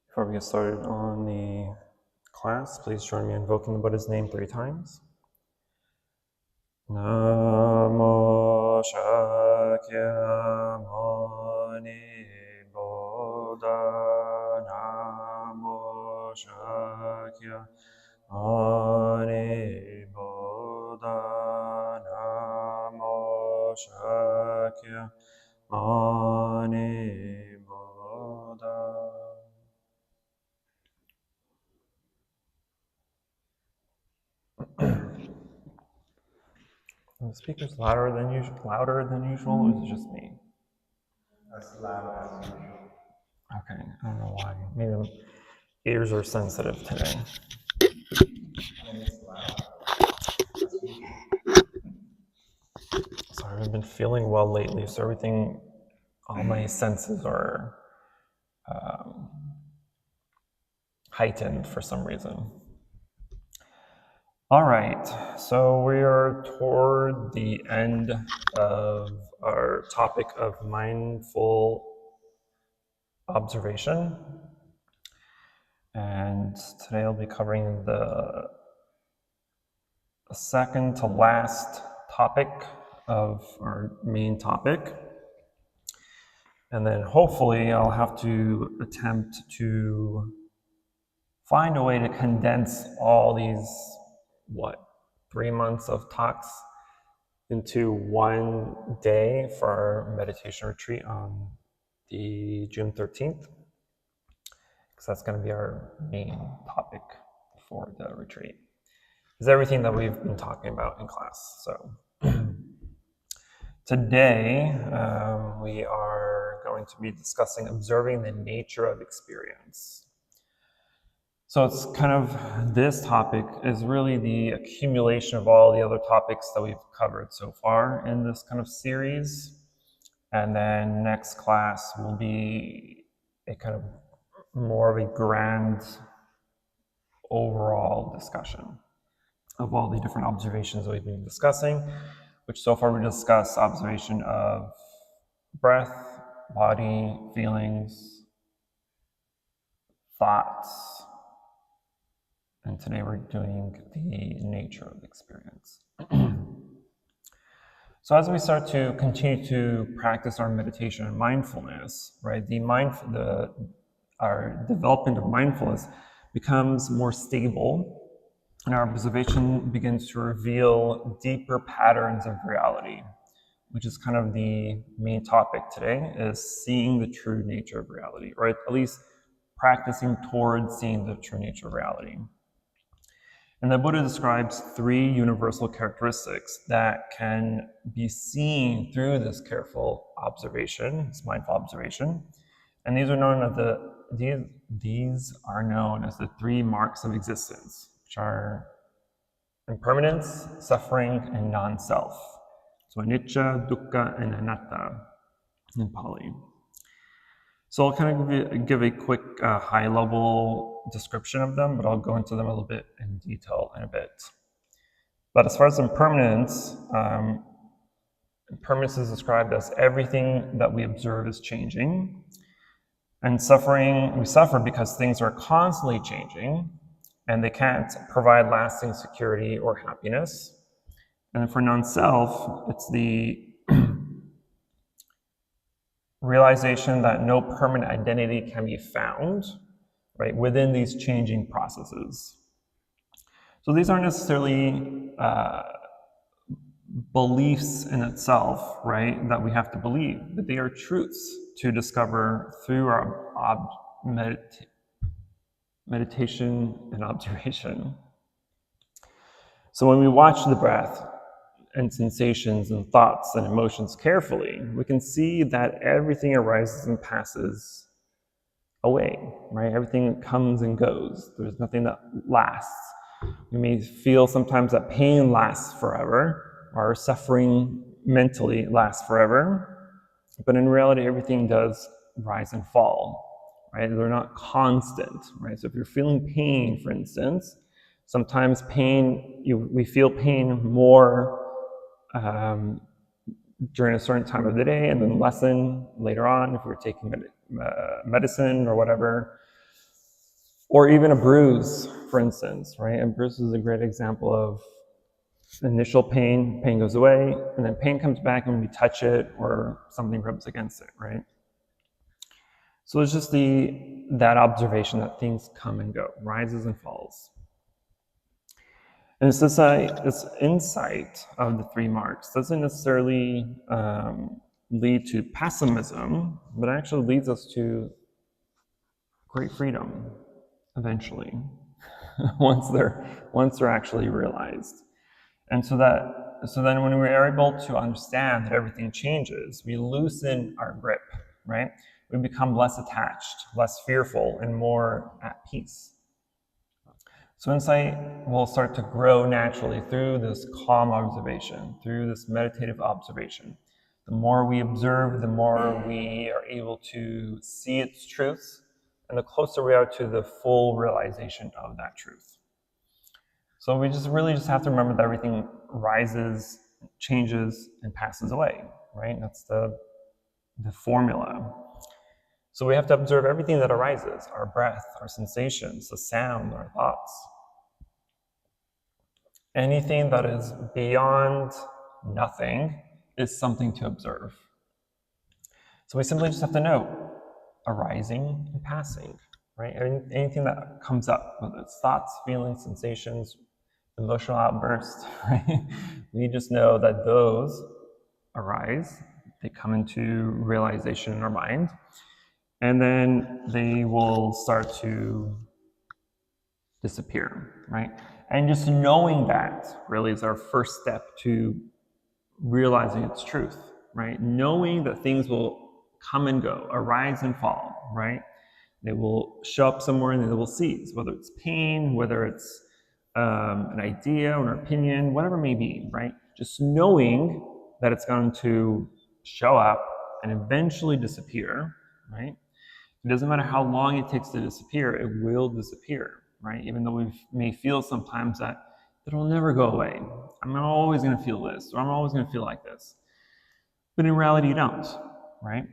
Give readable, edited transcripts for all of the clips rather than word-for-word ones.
Before we get started on the class, please join me in invoking the Buddha's name 3 times. Namo Shakyamuni Buddha. Namo Shakyamuni Buddha. Namo Shakyamuni Buddha. Are the speakers louder than usual, or is it just me? As loud as usual. Okay, I don't know why. Maybe my ears are sensitive today. And it's loud. As usual. Sorry, I haven't been feeling well lately, so all my senses are heightened for some reason. All right, so we are toward the end of our topic of mindful observation. And today I'll be covering the second to last topic of our main topic. And then hopefully I'll have to attempt to find a way to condense all these, 3 months of talks into one day for our meditation retreat on the June 13th. Because that's going to be our main topic for the retreat. Is everything that we've been talking about in class. So today we are going to be discussing observing the nature of experience. So it's kind of, this topic is really the accumulation of all the other topics that we've covered so far in this kind of series. And then next class will be a kind of more of a grand overall discussion of all the different observations that we've been discussing, which so far we discussed observation of breath, body, feelings, thoughts, and today we're doing the nature of experience. So as we start to continue to practice our meditation and mindfulness, right, our development of mindfulness becomes more stable, and our observation begins to reveal deeper patterns of reality, which is kind of the main topic today, is seeing the true nature of reality, or at least practicing towards seeing the true nature of reality. And the Buddha describes 3 universal characteristics that can be seen through this careful observation, this mindful observation. And these are known as the 3 marks of existence, which are impermanence, suffering, and non-self. So anicca, dukkha, and anatta in Pali. So I'll kind of give a quick high-level description of them, but I'll go into them a little bit in detail in a bit. But as far as impermanence, impermanence is described as everything that we observe is changing. And suffering, we suffer because things are constantly changing, and they can't provide lasting security or happiness. And for non-self, it's the realization that no permanent identity can be found, right, within these changing processes. So these aren't necessarily beliefs in itself, right, that we have to believe, but they are truths to discover through our meditation and observation. So when we watch the breath and sensations and thoughts and emotions carefully, we can see that everything arises and passes away, right? Everything comes and goes. There's nothing that lasts. We may feel sometimes that pain lasts forever, or suffering mentally lasts forever, but in reality, everything does rise and fall, right? They're not constant, right? So if you're feeling pain, for instance, sometimes we feel pain more during a certain time of the day, and then lessen later on if we're taking medicine or whatever. Or even a bruise, for instance, right? A bruise is a great example of initial pain goes away, and then pain comes back when we touch it or something rubs against it, right? So it's just that observation that things come and go, rises and falls. And it's this insight of the three marks doesn't necessarily lead to pessimism, but actually leads us to great freedom eventually, once they're actually realized. And so then when we're able to understand that everything changes, we loosen our grip, right? We become less attached, less fearful, and more at peace. So insight will start to grow naturally through this calm observation, through this meditative observation. The more we observe, the more we are able to see its truth, and the closer we are to the full realization of that truth. So we really have to remember that everything rises, changes, and passes away, right? That's the formula. So we have to observe everything that arises, our breath, our sensations, the sound, our thoughts. Anything that is beyond nothing is something to observe. So we simply just have to know arising and passing, right? Anything that comes up, whether it's thoughts, feelings, sensations, emotional outbursts, right? We just know that those arise, they come into realization in our mind, and then they will start to disappear, right? And just knowing that really is our first step to realizing its truth, right? Knowing that things will come and go, arise and fall, right? They will show up somewhere and they will cease, whether it's pain, whether it's an idea or an opinion, whatever it may be, right? Just knowing that it's going to show up and eventually disappear, right? It doesn't matter how long it takes to disappear, it will disappear, right? Even though we may feel sometimes that it'll never go away. I'm always going to feel this, or I'm always going to feel like this. But in reality, you don't, right?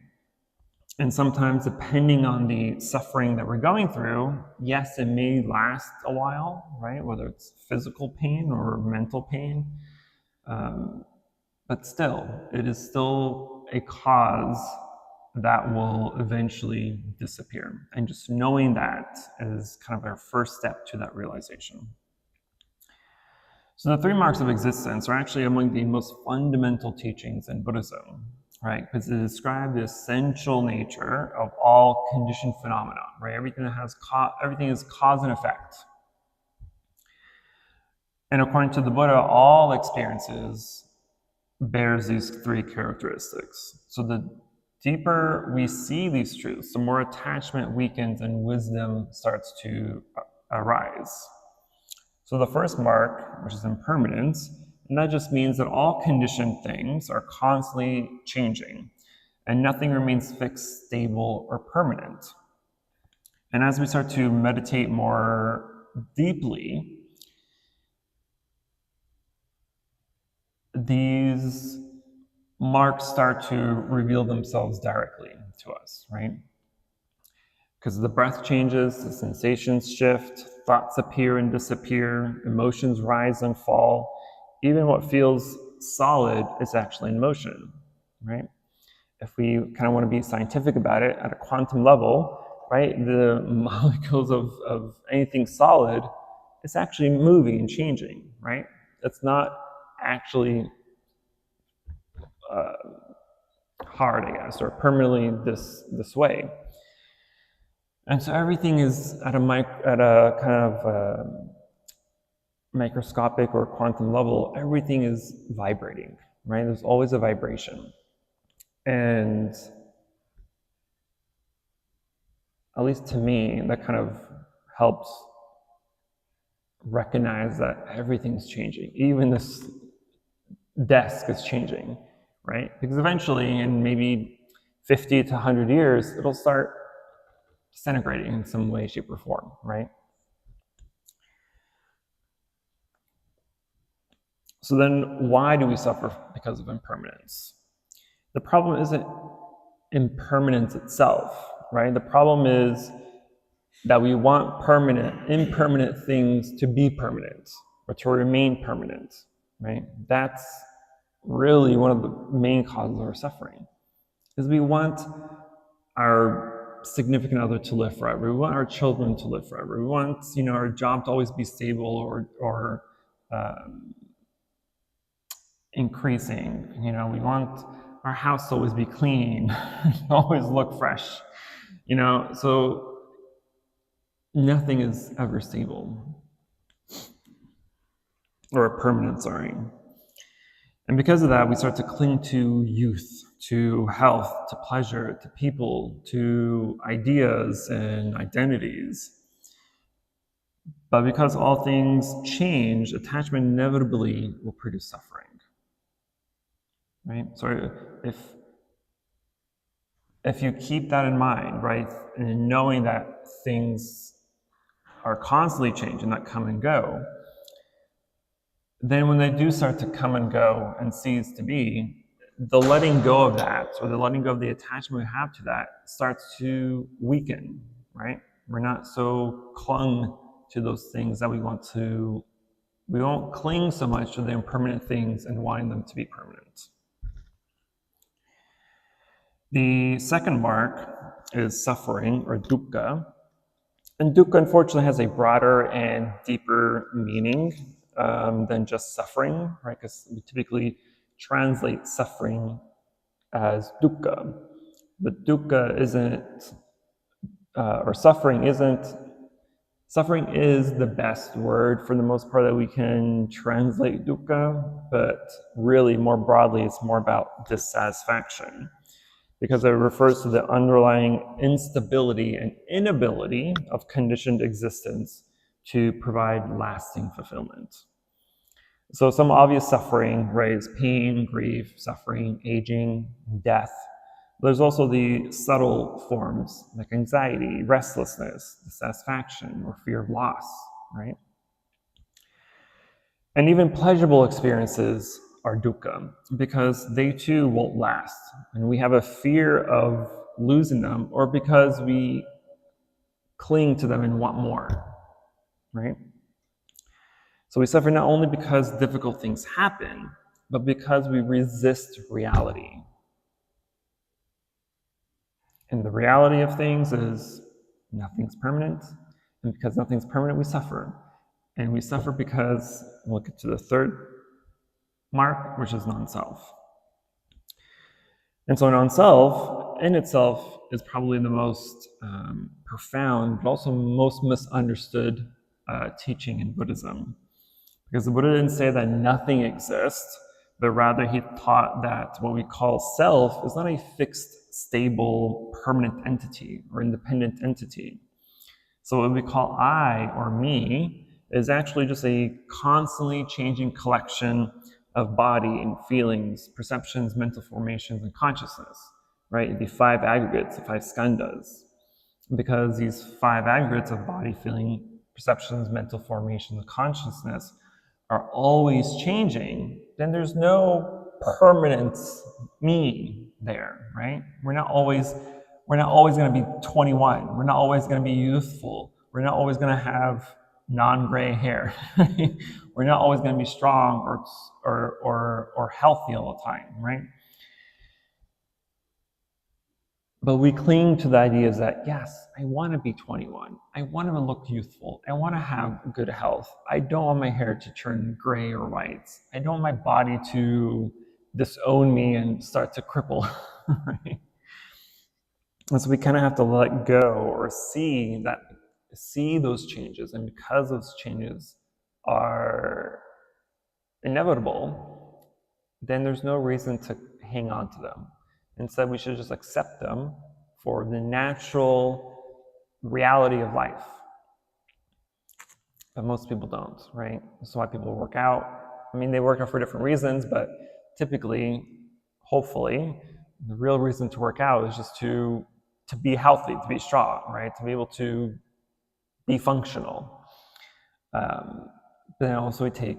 And sometimes, depending on the suffering that we're going through, yes, it may last a while, right? Whether it's physical pain or mental pain. But still, it is still a cause that will eventually disappear. And just knowing that is kind of our first step to that realization. So the three marks of existence are actually among the most fundamental teachings in Buddhism, right? Because they describe the essential nature of all conditioned phenomena, right? Everything is cause and effect. And according to the Buddha, all experiences bears these three characteristics. So the deeper we see these truths, the more attachment weakens and wisdom starts to arise. So the first mark, which is impermanence, and that just means that all conditioned things are constantly changing and nothing remains fixed, stable, or permanent. And as we start to meditate more deeply, these marks start to reveal themselves directly to us, right? Because the breath changes, the sensations shift, thoughts appear and disappear, emotions rise and fall. Even what feels solid is actually in motion, right? If we kind of want to be scientific about it, at a quantum level, right, the molecules of anything solid is actually moving and changing, right? It's not actually hard, I guess, or permanently this way. And so everything is at a kind of microscopic or quantum level, everything is vibrating, right? There's always a vibration. And at least to me, that kind of helps recognize that everything's changing. Even this desk is changing, right? Because eventually, in maybe 50 to 100 years, it'll start disintegrating in some way, shape, or form, right? So then why do we suffer because of impermanence? The problem isn't impermanence itself, right? The problem is that we want impermanent things to be permanent or to remain permanent, right? That's really one of the main causes of our suffering, is we want our significant other to live forever. We want our children to live forever. We want, our job to always be stable or increasing. We want our house to always be clean, always look fresh. So nothing is ever stable or permanent, sorry. And because of that, we start to cling to youth, to health, to pleasure, to people, to ideas and identities. But because all things change, attachment inevitably will produce suffering. Right? So if you keep that in mind, right, and knowing that things are constantly changing, that come and go, then when they do start to come and go and cease to be, the letting go of that, or the letting go of the attachment we have to that, starts to weaken, right? We're not so clung to those things that we won't cling so much to the impermanent things and wanting them to be permanent. The second mark is suffering, or dukkha. And dukkha, unfortunately, has a broader and deeper meaning than just suffering, right? Because we typically translate suffering as dukkha. But dukkha isn't, or suffering isn't, suffering is the best word for the most part that we can translate dukkha, but really more broadly, it's more about dissatisfaction, because it refers to the underlying instability and inability of conditioned existence to provide lasting fulfillment. So some obvious suffering, right, is pain, grief, suffering, aging, death. There's also the subtle forms like anxiety, restlessness, dissatisfaction, or fear of loss, right? And even pleasurable experiences are dukkha, because they too won't last. And we have a fear of losing them, or because we cling to them and want more, right? So we suffer not only because difficult things happen, but because we resist reality. And the reality of things is nothing's permanent, and because nothing's permanent, we suffer. And we suffer because, we'll get to the third mark, which is non-self. And so non-self in itself is probably the most profound, but also most misunderstood teaching in Buddhism. Because the Buddha didn't say that nothing exists, but rather he taught that what we call self is not a fixed, stable, permanent entity or independent entity. So what we call I or me is actually just a constantly changing collection of body and feelings, perceptions, mental formations, and consciousness, right? The 5 aggregates, the 5 skandhas. Because these 5 aggregates of body, feeling, perceptions, mental formations, and consciousness are always changing, then there's no permanent me there, right? We're not always going to be 21. We're not always going to be youthful. We're not always going to have non-gray hair. We're not always going to be strong or healthy all the time, right? But we cling to the ideas that, yes, I want to be 21. I want to look youthful. I want to have good health. I don't want my hair to turn gray or white. I don't want my body to disown me and start to cripple, right? And so we kind of have to let go or see those changes. And because those changes are inevitable, then there's no reason to hang on to them. Instead, we should just accept them for the natural reality of life. But most people don't, right? That's why people work out. I mean, they work out for different reasons, but typically, hopefully, the real reason to work out is just to be healthy, to be strong, right? To be able to be functional. But then also we take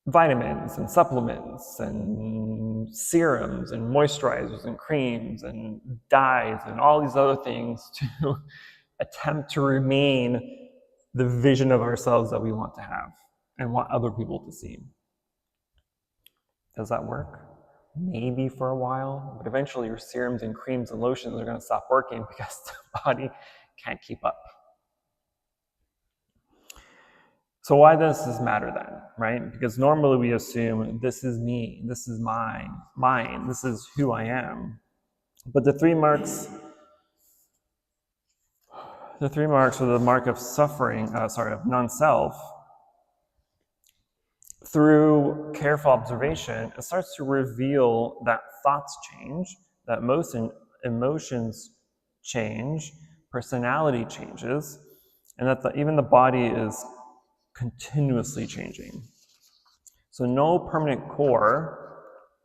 vitamins and supplements and serums and moisturizers and creams and dyes and all these other things to attempt to remain the vision of ourselves that we want to have and want other people to see. Does that work? Maybe for a while, but eventually your serums and creams and lotions are going to stop working because the body can't keep up. So why does this matter then, right? Because normally we assume this is me, this is mine, this is who I am. But the three marks are the mark of suffering, of non-self. Through careful observation, it starts to reveal that thoughts change, that emotions change, personality changes, and that even the body is continuously changing. So no permanent core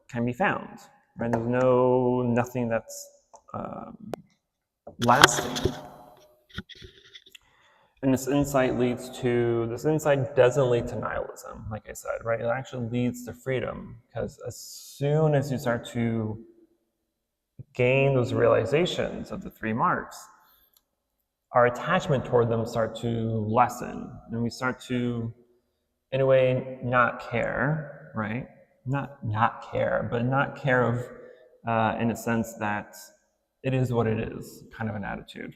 can be found, right? There's nothing that's lasting. And this insight doesn't lead to nihilism, like I said, right? It actually leads to freedom, because as soon as you start to gain those realizations of the three marks, our attachment toward them start to lessen, and we start to, in a way, not care, right? Not care, but not care of, in a sense that it is what it is, kind of an attitude.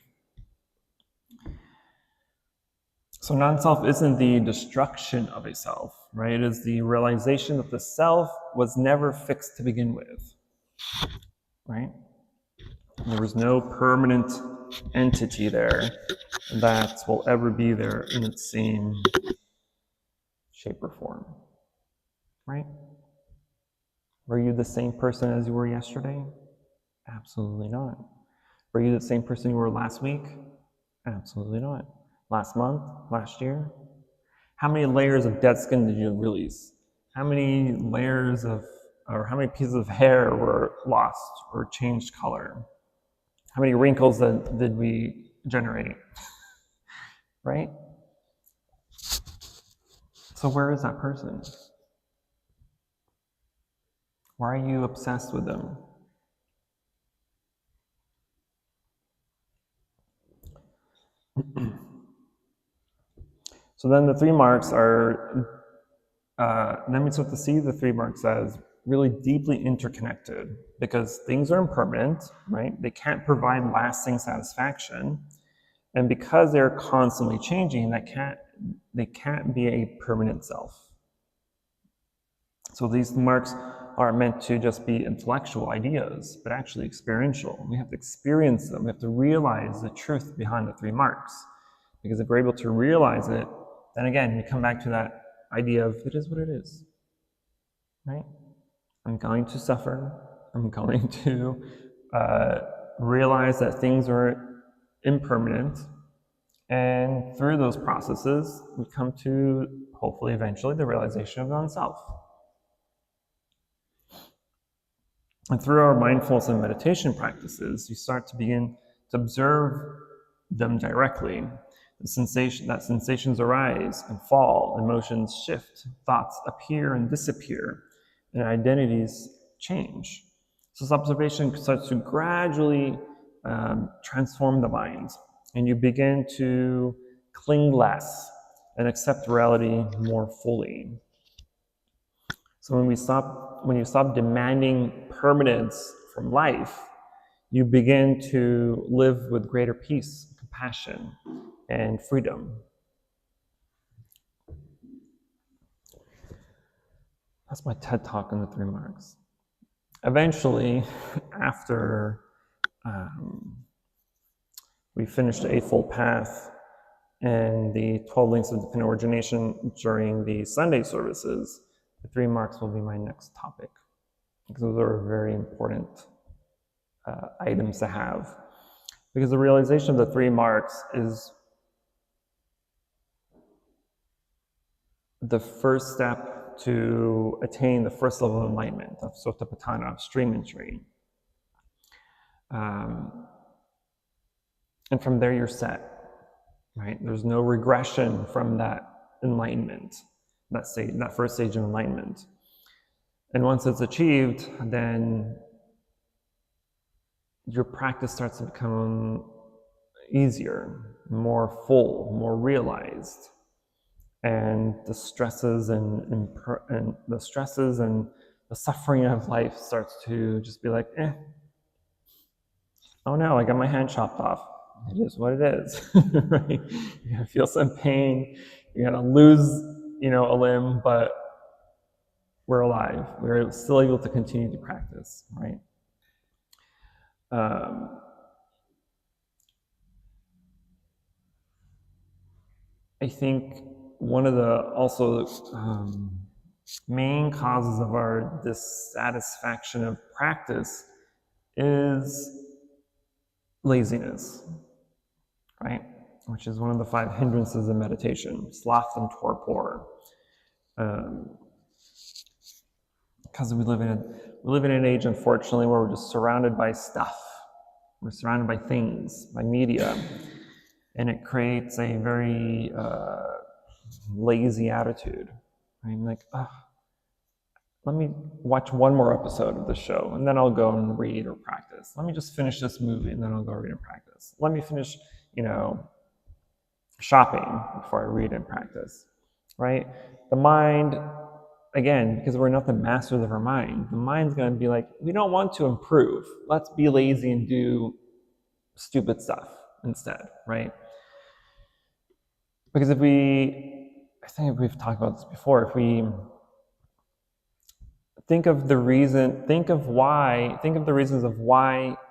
So non-self isn't the destruction of a self, right? It is the realization that the self was never fixed to begin with, right? There was no permanent entity there that will ever be there in its same shape or form, right? Were you the same person as you were yesterday? Absolutely not. Were you the same person you were last week? Absolutely not. Last month? Last year? How many layers of dead skin did you release? How many how many pieces of hair were lost or changed color? How many wrinkles did we generate? Right? So where is that person? Why are you obsessed with them? So then the three marks are, then we start to see the three marks as really deeply interconnected, because things are impermanent, right? They can't provide lasting satisfaction. And because they're constantly changing, they can't be a permanent self. So these marks aren't meant to just be intellectual ideas, but actually experiential. We have to experience them. We have to realize the truth behind the three marks. Because if we're able to realize it, then again, we come back to that idea of it is what it is, right? I'm going to suffer. I'm going to realize that things are impermanent. And through those processes, we come to, hopefully, eventually, the realization of non-self. And through our mindfulness and meditation practices, you start to begin to observe them directly. Sensations arise and fall, emotions shift, thoughts appear and disappear, and identities change. So this observation starts to gradually transform the mind, and you begin to cling less and accept reality more fully. So when you stop demanding permanence from life, you begin to live with greater peace, compassion, and freedom. That's my TED Talk on the three marks. Eventually, after we finished the Eightfold Path and the 12 Links of Dependent Origination during the Sunday services, the three marks will be my next topic, because those are very important items to have. Because the realization of the three marks is the first step to attain the first level of enlightenment, of Sotapadana, of stream entry. And from there you're set, right? There's no regression from that enlightenment, that first stage of enlightenment. And once it's achieved, then your practice starts to become, easier, more full, more realized. And the stresses and the stresses and the suffering of life starts to just be like, oh no, I got my hand chopped off. It is what it is, right? You're gonna feel some pain. You're gonna lose, a limb, but we're alive. We're still able to continue to practice, right? I think one of the also main causes of our dissatisfaction of practice is laziness, right? Which is one of the 5 hindrances of meditation, sloth and torpor. Because we live in an age, unfortunately, where we're just surrounded by stuff. We're surrounded by things, by media, and it creates a very lazy attitude. I'm like, let me watch one more episode of the show, and then I'll go and read or practice. Let me just finish this movie, and then I'll go read and practice. Let me finish, shopping before I read and practice, right? The mind, again, because we're not the masters of our mind, the mind's going to be like, we don't want to improve. Let's be lazy and do stupid stuff instead, right? Because I think we've talked about this before, if we think of the reasons of why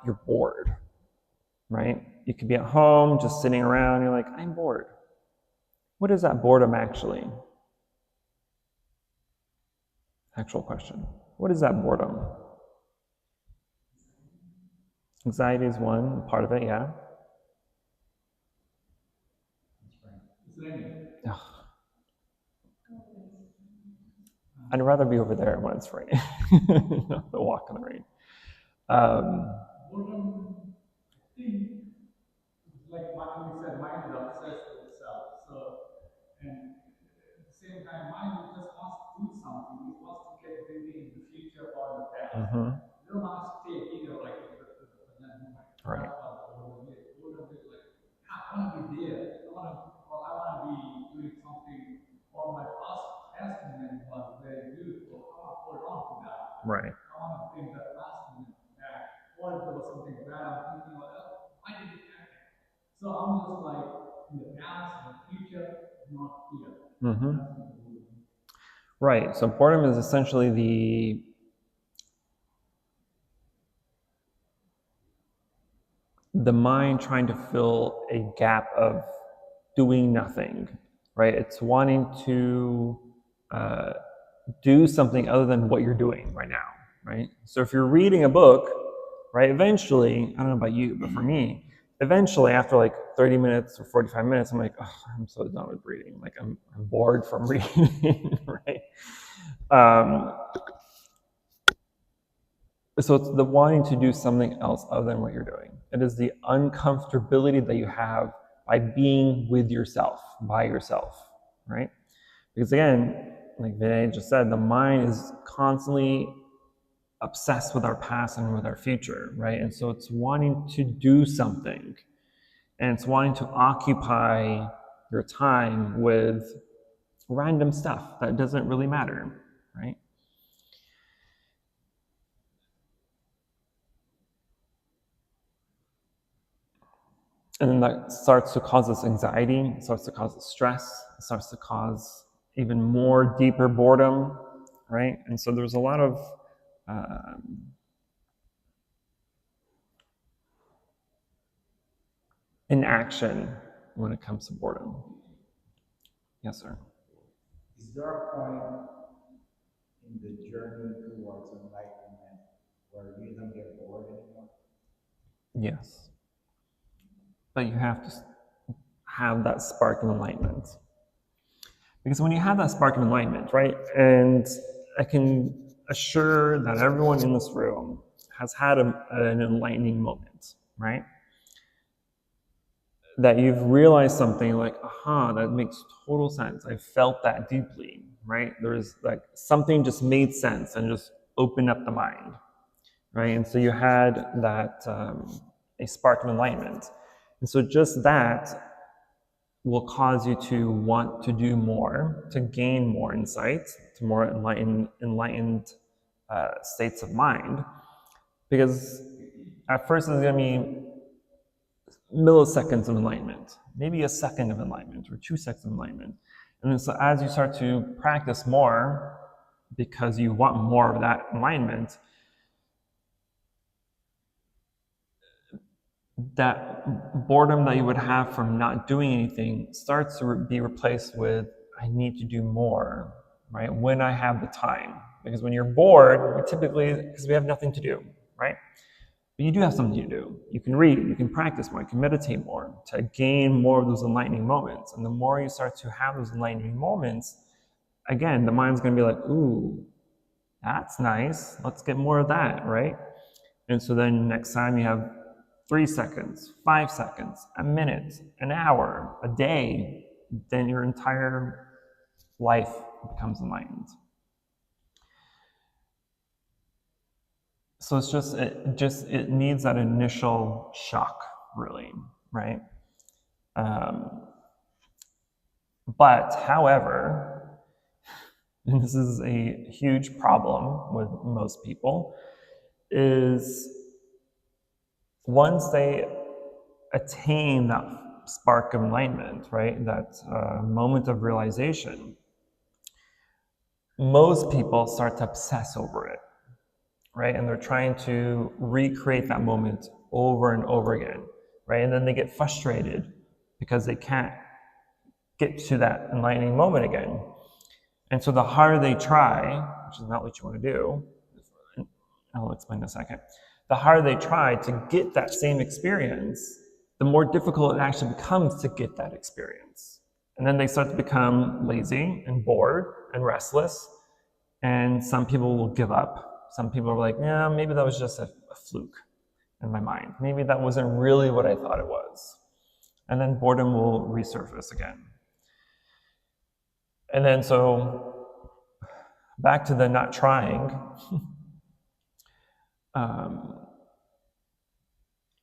you're bored, right? You could be at home, just sitting around, you're like, I'm bored. What is that boredom actually? Actual question. What is that boredom? Anxiety is one part of it, yeah. Ugh. I'd rather be over there when it's raining, not to walk in the rain. Boredom, I think, like we said, mind is obsessed with itself. So, and at the same time, mind just wants to do something. It wants to get busy in the future or the past. It don't want to stay here like in the present moment. Right. That's what boredom is. Boredom is like, I want to be there. I want to be doing something. Or my past moment was very beautiful. I want to hold on to that. Right. I want to bring that past moment back. Or if there was something bad, I'm thinking, well, why did it happen? So I'm just like in the past, in the future, not here. Right. So boredom is essentially the mind trying to fill a gap of doing nothing, right? It's wanting to do something other than what you're doing right now, right? So if you're reading a book, right, eventually, I don't know about you, but for me, eventually after like 30 minutes or 45 minutes, I'm like, oh, I'm so done with reading. Like I'm bored from reading, right? So it's the wanting to do something else other than what you're doing. It is the uncomfortability that you have by being with yourself, by yourself, right? Because again, like Vinay just said, the mind is constantly obsessed with our past and with our future, right? And so it's wanting to do something, and it's wanting to occupy your time with random stuff that doesn't really matter, right? And then that starts to cause us anxiety, it starts to cause us stress, it starts to cause even more deeper boredom, right? And so there's a lot of inaction when it comes to boredom. Yes, sir. Is there a point in the journey towards enlightenment where you don't get bored anymore? Yes. But you have to have that spark of enlightenment. Because when you have that spark of enlightenment, right, and I can assure that everyone in this room has had an enlightening moment, right? That you've realized something like, aha, that makes total sense. I felt that deeply, right? There's like something just made sense and just opened up the mind, right? And so you had that a spark of enlightenment. And so just that will cause you to want to do more, to gain more insight, to more enlightened states of mind. Because at first it's going to be milliseconds of enlightenment, maybe a second of enlightenment or 2 seconds of enlightenment. And then so as you start to practice more, because you want more of that enlightenment, that boredom that you would have from not doing anything starts to be replaced with, I need to do more, right? When I have the time. Because when you're bored, we typically, because we have nothing to do, right? But you do have something to do. You can read, you can practice more, you can meditate more to gain more of those enlightening moments. And the more you start to have those enlightening moments, again, the mind's going to be like, ooh, that's nice. Let's get more of that, right? And so then next time you have 3 seconds, 5 seconds, a minute, an hour, a day, then your entire life becomes enlightened. So it needs that initial shock, really, right? But however, and this is a huge problem with most people, is once they attain that spark of enlightenment, right, that moment of realization, most people start to obsess over it, right? And they're trying to recreate that moment over and over again, right? And then they get frustrated because they can't get to that enlightening moment again. And so the harder they try, which is not what you want to do, I'll explain in a second, the harder they try to get that same experience, the more difficult it actually becomes to get that experience. And then they start to become lazy and bored and restless. And some people will give up. Some people are like, yeah, maybe that was just a fluke in my mind. Maybe that wasn't really what I thought it was. And then boredom will resurface again. And then so back to the not trying.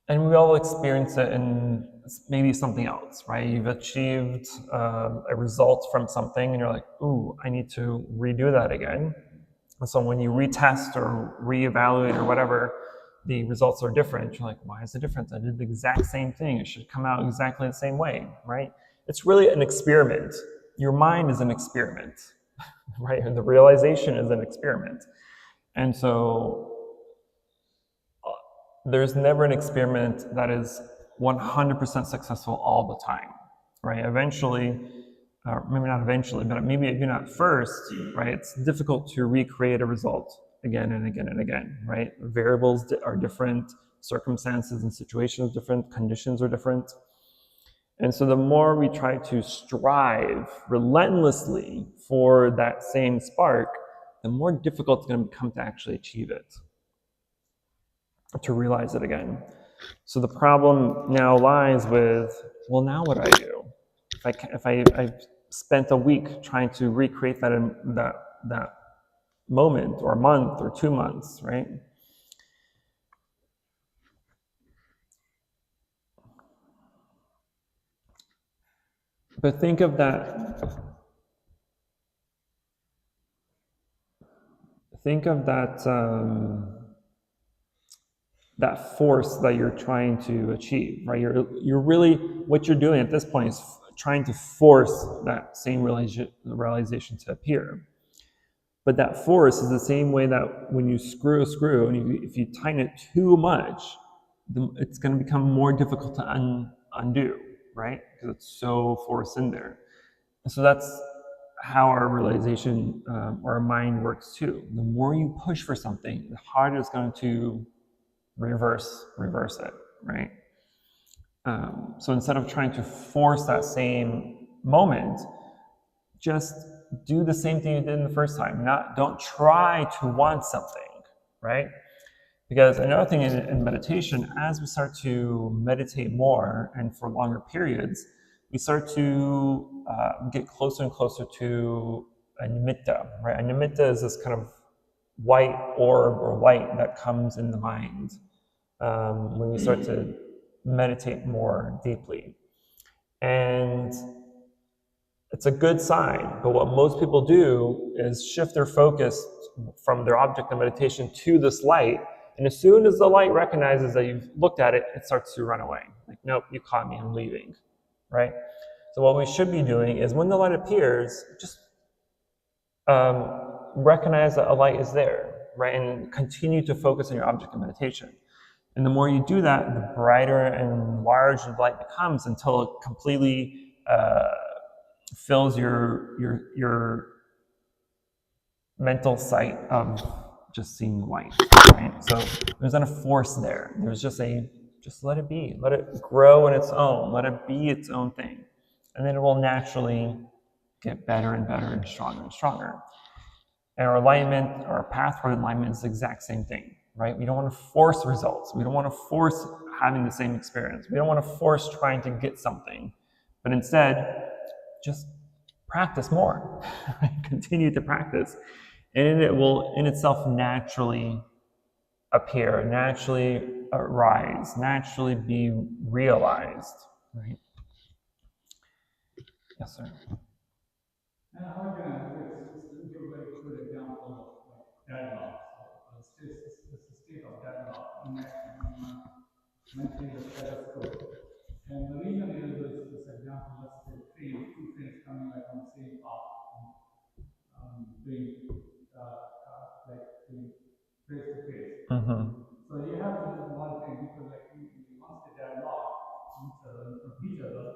And we all experience it in maybe something else, right? You've achieved a result from something and you're like, ooh, I need to redo that again. And so when you retest or reevaluate or whatever, the results are different. You're like, why is it different? I did the exact same thing. It should come out exactly the same way, right? It's really an experiment. Your mind is an experiment, right? And the realization is an experiment. And so there's never an experiment that is 100% successful all the time, right? Eventually, maybe not eventually, but maybe even at first, right? It's difficult to recreate a result again and again and again, right? Variables are different, circumstances and situations are different, conditions are different. And so the more we try to strive relentlessly for that same spark, the more difficult it's going to become to actually achieve it, to realize it again. So the problem now lies with, well, now what do I do? If I spent a week trying to recreate that moment, or a month, or 2 months, right? But think of that. Think of that. That force that you're trying to achieve, right? You're really, what you're doing at this point is trying to force that same realization to appear. But that force is the same way that when you screw a screw, and if you tighten it too much, it's going to become more difficult to undo, right? Because it's so forced in there. And so that's how our realization or our mind works too. The more you push for something, the harder it's going to reverse it, right? So instead of trying to force that same moment, just do the same thing you did in the first time. Don't try to want something, right? Because another thing in meditation, as we start to meditate more and for longer periods, we start to get closer and closer to a nimitta, right? A nimitta is this kind of white orb or light that comes in the mind when we start to meditate more deeply. And it's a good sign, but what most people do is shift their focus from their object of meditation to this light, and as soon as the light recognizes that you've looked at it, it starts to run away. Like, nope, you caught me, I'm leaving, right? So what we should be doing is when the light appears, just recognize that a light is there, right? And continue to focus on your object of meditation. And the more you do that, the brighter and larger the light becomes until it completely fills your mental sight of just seeing white, right? So there's not a force there. There's just let it be. Let it grow on its own. Let it be its own thing. And then it will naturally get better and better and stronger and stronger. And our alignment, our path toward enlightenment is the exact same thing, right? We don't want to force results. We don't want to force having the same experience. We don't want to force trying to get something. But instead, just practice more. Continue to practice. And it will in itself naturally appear, naturally arise, naturally be realized. Right? Yes, sir. And how can I give a very good example of like deadlock? So it's a state of deadlock, inaction, maintaining the status quo. And the reason is this example, let's say two trains coming like on the same path, doing face to face. So you have to do one thing because like once they deadlock each other,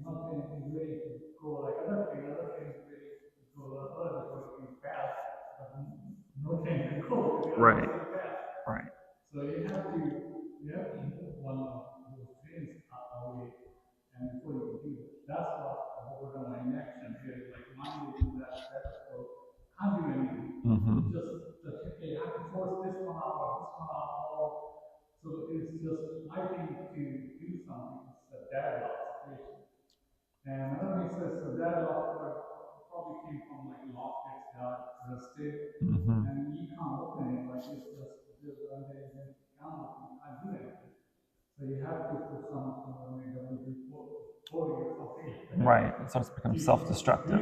one train is ready to go like other train is ready to go going fast, but no train can go because they're Right. going fast. Right. So you have to move one of those trains away, and before you can do it, that's what the Buddha in action here is like mind is in that status quo, can't do anything. Just okay, I have to force this one out, so it's just fighting to do something. It's a deadlock situation. And another thing says the deadlock probably came from like lock gets rusted, and you can't open it, like it's just when they can't open, you can't do anything. So you have to put some WD-40 or something. Right. It starts to become self-destructive.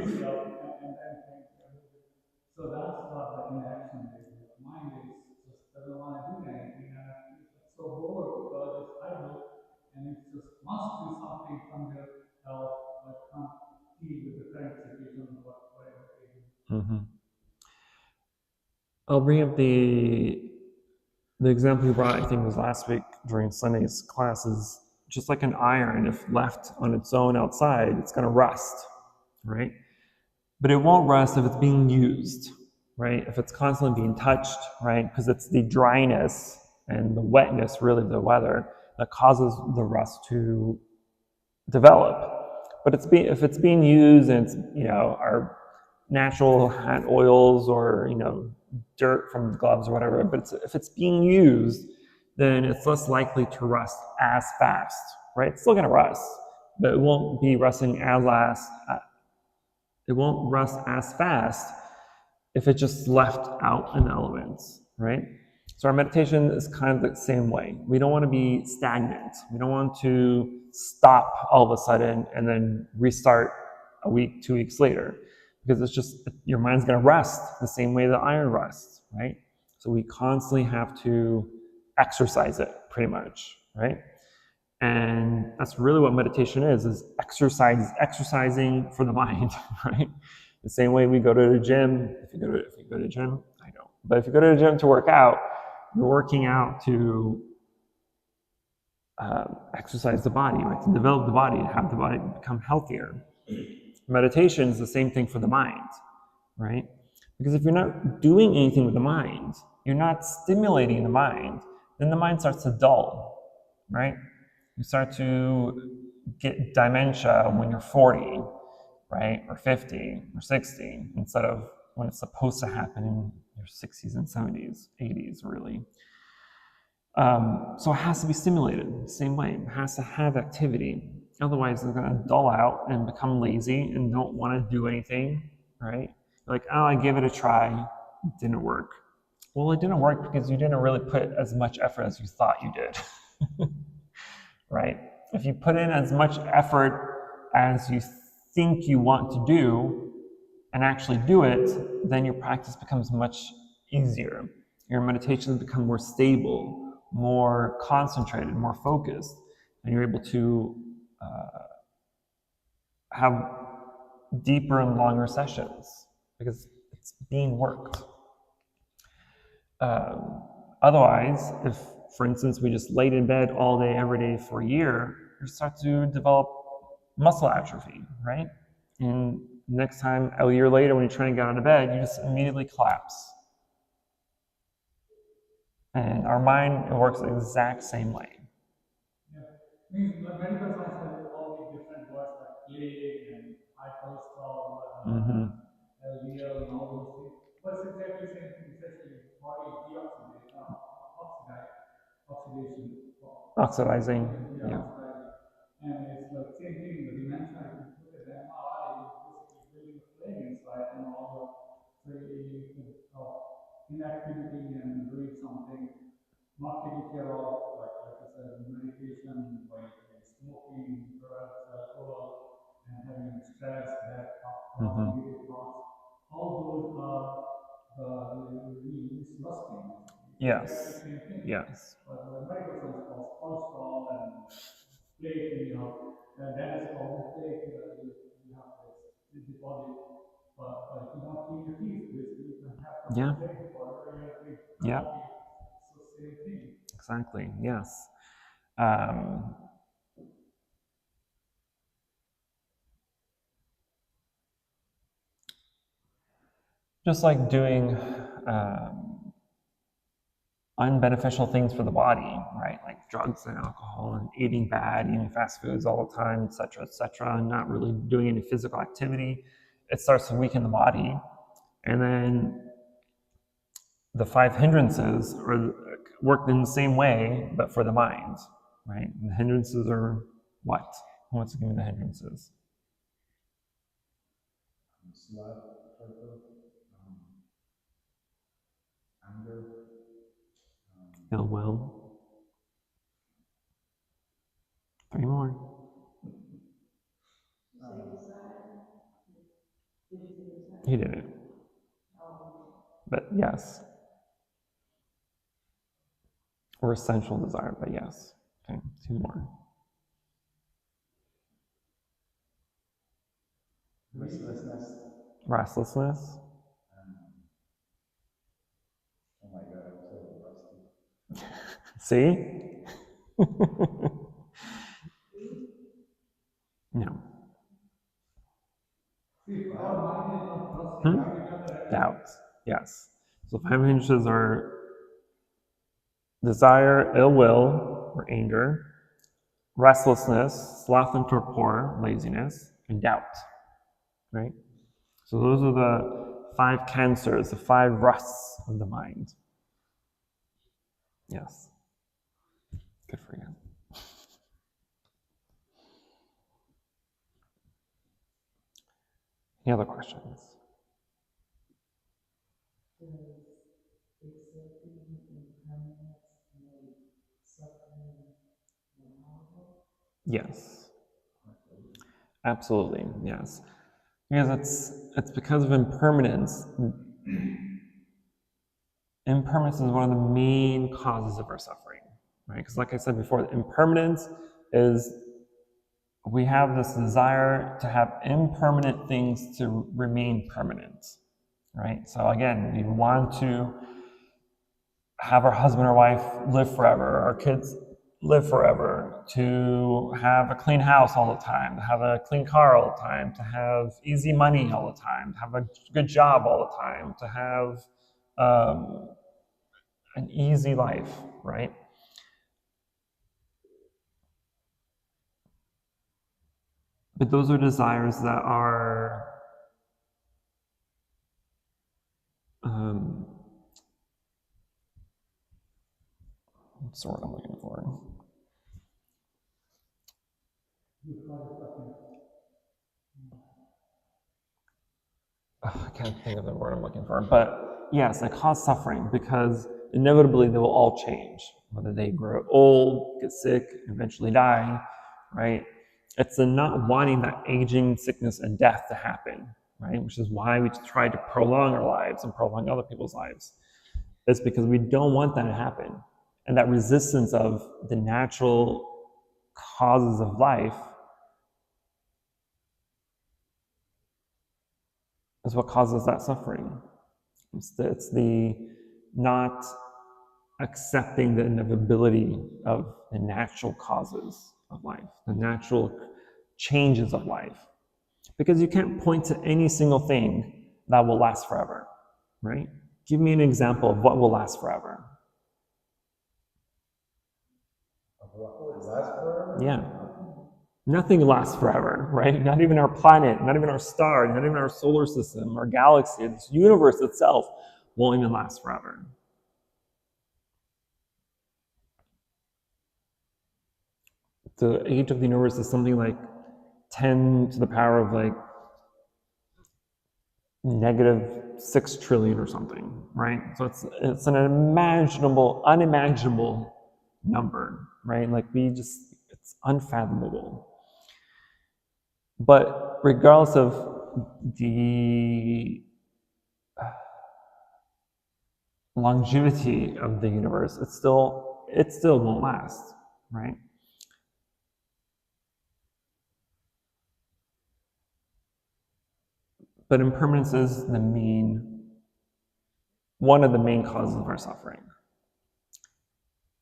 So that's what the inaction is. The mind is just doesn't want to do anything, and it's so bored because it's idle, and it just wants to do something somewhere else, but can't deal with the current situation of whatever it is. I'll bring up the example you brought, I think it was last week during Sunday's classes. Just like an iron, if left on its own outside, it's going to rust, right? But it won't rust if it's being used, right? If it's constantly being touched, right? Because it's the dryness and the wetness, really, the weather, that causes the rust to develop. But if it's being used and it's, our natural hand oils or, dirt from the gloves or whatever, but if it's being used, then it's less likely to rust as fast, right? It's still going to rust, but it won't be rusting it won't rust as fast if it's just left out in the elements, right? So our meditation is kind of the same way. We don't want to be stagnant. We don't want to stop all of a sudden and then restart a week, 2 weeks later, because it's just, your mind's going to rust the same way the iron rusts, right? So we constantly have to exercise it, pretty much, right? And that's really what meditation is exercising for the mind, right? The same way we go to the gym. If you go to the gym, I don't. But if you go to the gym to work out, you're working out to exercise the body, right? To develop the body, to have the body become healthier. Meditation is the same thing for the mind, right? Because if you're not doing anything with the mind, you're not stimulating the mind, then the mind starts to dull, right? You start to get dementia when you're 40, right? Or 50 or 60, instead of when it's supposed to happen in your 60s and 70s, 80s, really. So it has to be stimulated the same way. It has to have activity. Otherwise, it's going to dull out and become lazy and don't want to do anything, right? Like, oh, I gave it a try. It didn't work. Well, it didn't work because you didn't really put as much effort as you thought you did. right? If you put in as much effort as you think you want to do and actually do it, then your practice becomes much easier. Your meditations become more stable, more concentrated, more focused, and you're able to have deeper and longer sessions because it's being worked. Otherwise, if, for instance, we just laid in bed all day, every day for a year, you start to develop muscle atrophy, right? And next time, a year later, when you're trying to get out of bed, you just immediately collapse. And our mind works the exact same way. Means the medical science has all these different words like plague and high cholesterol, LDL, and all those things. But it's exactly the same thing. It's actually body Oxidizing. Yeah. oxidizing. And it's like same thing. The dementia, if you look at the MRI, it's basically building a plague inside, and all the inactivity and doing something not taking care of, like I said, medication, like smoking, drugs, alcohol, and having stress, bad thoughts, negative thoughts. All those are really disgusting. Yes. Same thing. Yes. But the medical science calls cholesterol and plaque, and that is called the plaque. You have this deposit. But if you don't clean your teeth, basically you can have some plaque for your teeth. Yeah. So same thing. Exactly. Yes. Just like doing unbeneficial things for the body, right? Like drugs and alcohol and eating bad, eating fast foods all the time, et cetera, and not really doing any physical activity. It starts to weaken the body. And then the 5 hindrances are worked in the same way, but for the mind, right? And the hindrances are what? Who wants to give me the hindrances? Anger, Ill will. 3 more. He didn't. But yes. Or essential desire, but yes. Okay, 2 more. Restlessness. oh my God, I'm so rusty. See? No. Doubt. Yes. So 5 hindrances are desire, ill will, or anger, restlessness, sloth and torpor, laziness, and doubt. Right? So those are the 5 cancers, the 5 rusts of the mind. Yes. Good for you. Any other questions? Yes. Absolutely, yes. Because it's because of impermanence. Impermanence is one of the main causes of our suffering, right? Because like I said before, impermanence is we have this desire to have impermanent things to remain permanent, right? So again, we want to have our husband or wife live forever, our kids live forever, to have a clean house all the time, to have a clean car all the time, to have easy money all the time, to have a good job all the time, to have an easy life, right? But those are desires that are what's the word I'm looking for? I can't think of the word I'm looking for. But yes, they cause suffering because inevitably they will all change, whether they grow old, get sick, eventually die, right? It's the not wanting that aging, sickness, and death to happen, right? Which is why we try to prolong our lives and prolong other people's lives. It's because we don't want that to happen. And that resistance of the natural causes of life is what causes that suffering. It's the not accepting the inevitability of the natural causes of life, the natural changes of life. Because you can't point to any single thing that will last forever, right? Give me an example of what will last forever. What will last forever? Yeah. Nothing lasts forever, right? Not even our planet, not even our star, not even our solar system, our galaxy, this universe itself won't even last forever. The age of the universe is something like 10 to the power of like -6 trillion or something, right? So it's an unimaginable number, right? Like it's unfathomable. But regardless of the longevity of the universe, it still won't last, right? But impermanence is one of the main causes of our suffering.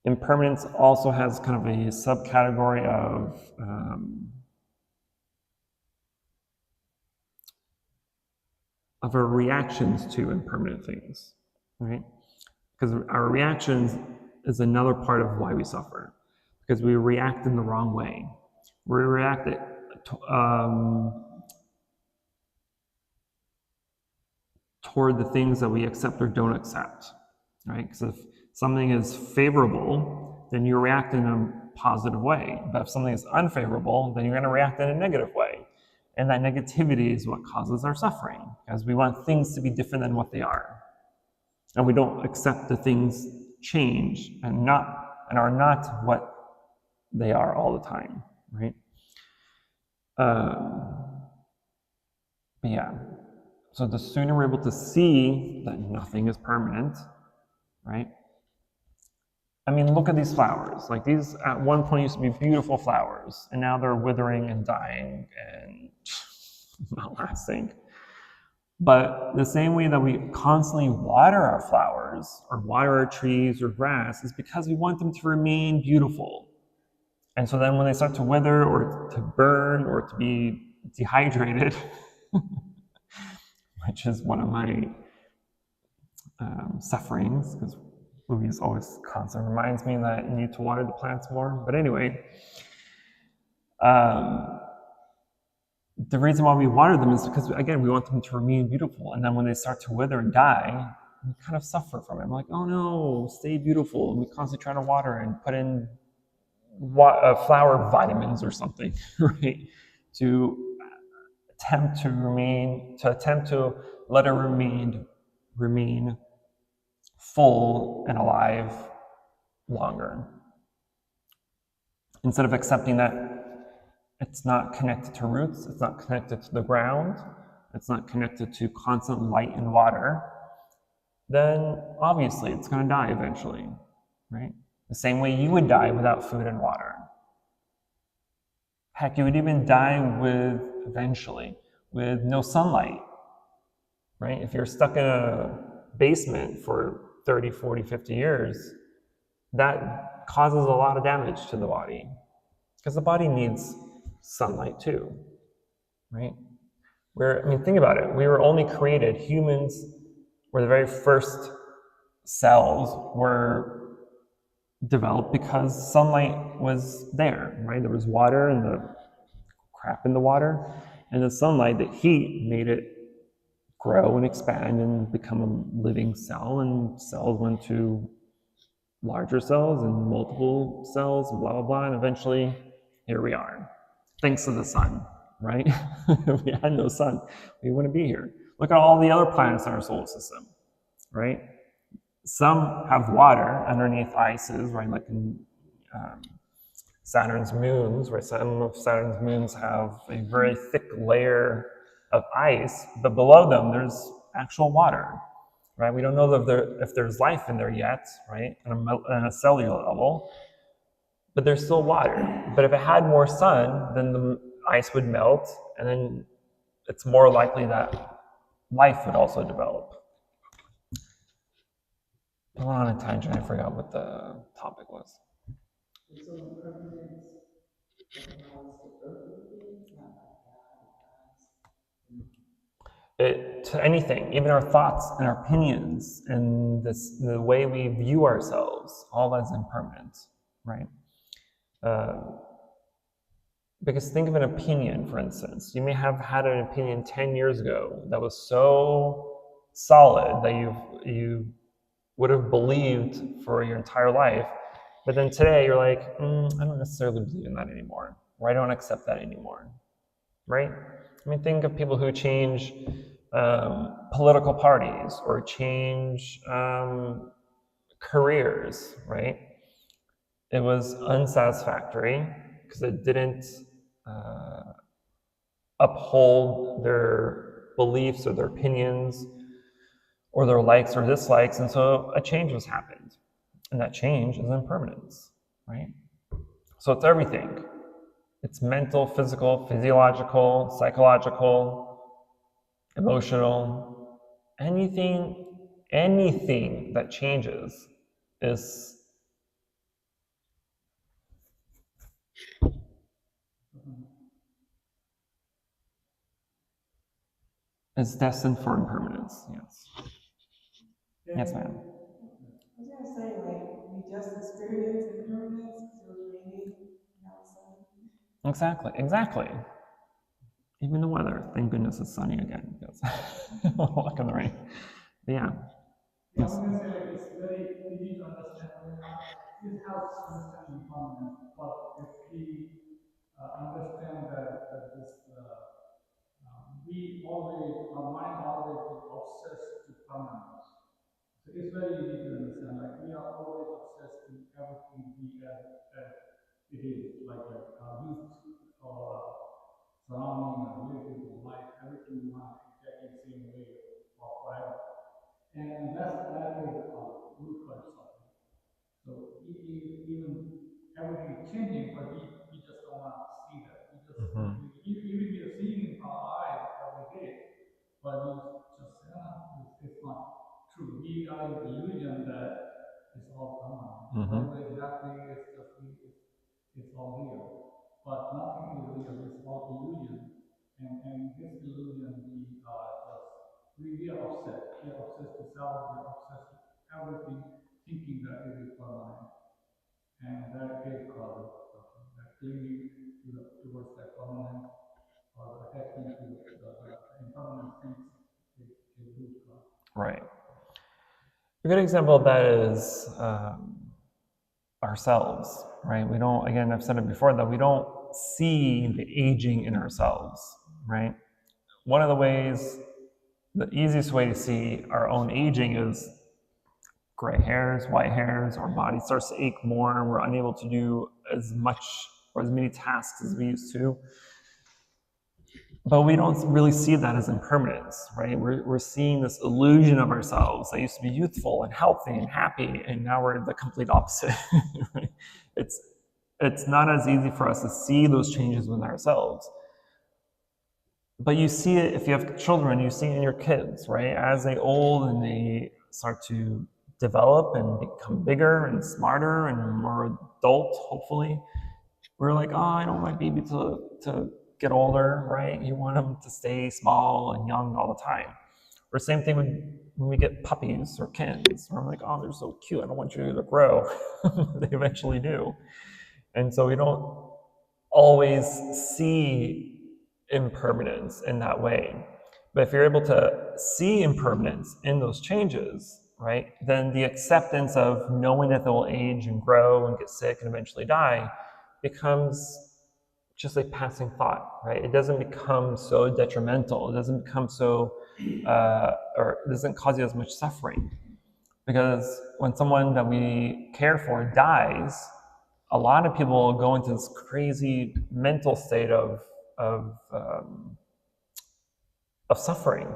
Impermanence also has kind of a subcategory of our reactions to impermanent things, right? Because our reactions is another part of why we suffer, because we react in the wrong way. We react toward the things that we accept or don't accept, right? Because if something is favorable, then you react in a positive way. But if something is unfavorable, then you're going to react in a negative way. And that negativity is what causes our suffering, because we want things to be different than what they are. And we don't accept that things change and are not what they are all the time, right? But yeah. So the sooner we're able to see that nothing is permanent, right? I mean, look at these flowers. Like these at one point used to be beautiful flowers, and now they're withering and dying and not lasting. But the same way that we constantly water our flowers or water our trees or grass is because we want them to remain beautiful. And so then when they start to wither or to burn or to be dehydrated, which is one of my sufferings, because Louise always constantly reminds me that you need to water the plants more. But anyway, the reason why we water them is because, again, we want them to remain beautiful. And then when they start to wither and die, we kind of suffer from it. I'm like, oh no, stay beautiful. And we constantly try to water and put in flower vitamins or something, right? To attempt to let it remain full and alive longer. Instead of accepting that it's not connected to roots, it's not connected to the ground, it's not connected to constant light and water, then obviously it's going to die eventually, right? The same way you would die without food and water. Heck, you would even die eventually with no sunlight, right? If you're stuck in a basement for 30, 40, 50 years, that causes a lot of damage to the body, because the body needs sunlight too, right? Think about it. We were only created, humans were the very first cells were developed because sunlight was there, right? There was water and the crap in the water, and the sunlight, the heat made it grow and expand and become a living cell, and cells went to larger cells and multiple cells, blah, blah, blah, and eventually here we are. Thanks to the sun, right? If we had no sun, we wouldn't be here. Look at all the other planets in our solar system, right? Some have water underneath ices, right? Like in Saturn's moons, right? Some of Saturn's moons have a very thick layer of ice, but below them there's actual water, right? We don't know if there's life in there yet, right? On a cellular level, but there's still water. But if it had more sun, then the ice would melt, and then it's more likely that life would also develop. I went on a tangent. I forgot what the topic was. So impermanence applies to earthly things, not like God. To anything, even our thoughts and our opinions and the way we view ourselves, all that's impermanent, right? Because think of an opinion, for instance. You may have had an opinion 10 years ago that was so solid that you would have believed for your entire life, but then today you're like, I don't necessarily believe in that anymore, or I don't accept that anymore, right? I mean, think of people who change political parties or change careers, right? It was unsatisfactory because it didn't uphold their beliefs or their opinions or their likes or dislikes, and so a change was happened, and that change is impermanence, right? So it's everything. It's mental, physical, physiological, psychological, emotional. Anything that changes is destined for impermanence. Yes. Yes, ma'am. I was gonna say, like, we just experienced impermanence because it was raining outside. Exactly. Even the weather, thank goodness it's sunny again. Because walk in the rain. But yeah. I was going to say, like, it's very easy to understand. It helps understanding impermanence, but if we understand that this, our mind always is obsessed to permanence. So it's very easy to understand. Like, we are always obsessed to everything be as it is, like youth or surrounding or relative or life, everything we want exactly the same way or forever. And that is root cause suffering. So even everything is changing, but we just don't want to see that. We just even you're seeing in our eyes every day, but we just say, it's not true. We are in illusion that it's all permanent. Whatever is happening is just it's all real. But nothing is real. It's all illusion. And this illusion we are obsessed. We are obsessed with self, we are obsessed with everything, thinking that it is permanent. And that is causes suffering. That clinging towards that permanent or attachment to the impermanent things is root cause. Right. A good example of that is ourselves, right? We don't, again, I've said it before, that we don't see the aging in ourselves, right? One of the ways, the easiest way to see our own aging is gray hairs, white hairs, our body starts to ache more, and we're unable to do as much or as many tasks as we used to. But we don't really see that as impermanence, right? We're seeing this illusion of ourselves that used to be youthful and healthy and happy, and now we're the complete opposite. Right? It's not as easy for us to see those changes within ourselves. But you see it if you have children, you see it in your kids, right? As they old and they start to develop and become bigger and smarter and more adult, hopefully, we're like, oh, I don't want my baby to get older, right? You want them to stay small and young all the time. Or same thing when we get puppies or kittens. We're like, oh, they're so cute. I don't want you to grow. They eventually do. And so we don't always see impermanence in that way. But if you're able to see impermanence in those changes, right, then the acceptance of knowing that they will age and grow and get sick and eventually die becomes just a passing thought, right? It doesn't become so detrimental. It doesn't become so, or it doesn't cause you as much suffering. Because when someone that we care for dies, a lot of people go into this crazy mental state of suffering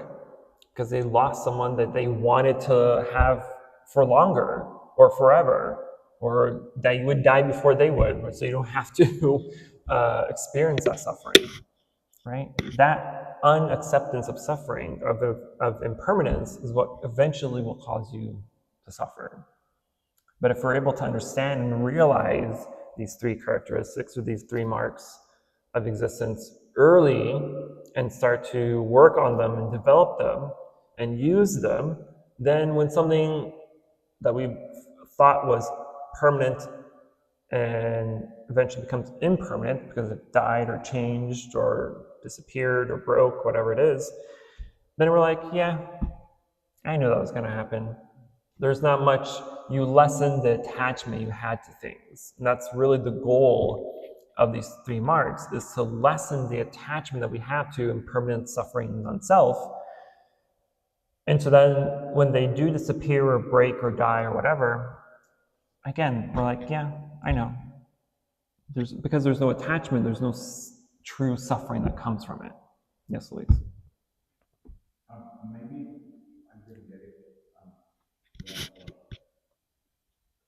because they lost someone that they wanted to have for longer or forever, or that you would die before they would, so you don't have to experience that suffering, right? That unacceptance of suffering, of impermanence, is what eventually will cause you to suffer. But if we're able to understand and realize these three characteristics or these three marks of existence early and start to work on them and develop them and use them, then when something that we thought was permanent and eventually becomes impermanent because it died or changed or disappeared or broke, whatever it is, then we're like, yeah, I knew that was going to happen. There's not much, you lessen the attachment you had to things. And that's really the goal of these three marks, is to lessen the attachment that we have to impermanent suffering and non-self. And so then when they do disappear or break or die or whatever, again, we're like, yeah, I know. Because there's no attachment, there's no true suffering that comes from it. Yes, Elise. Maybe I didn't get it.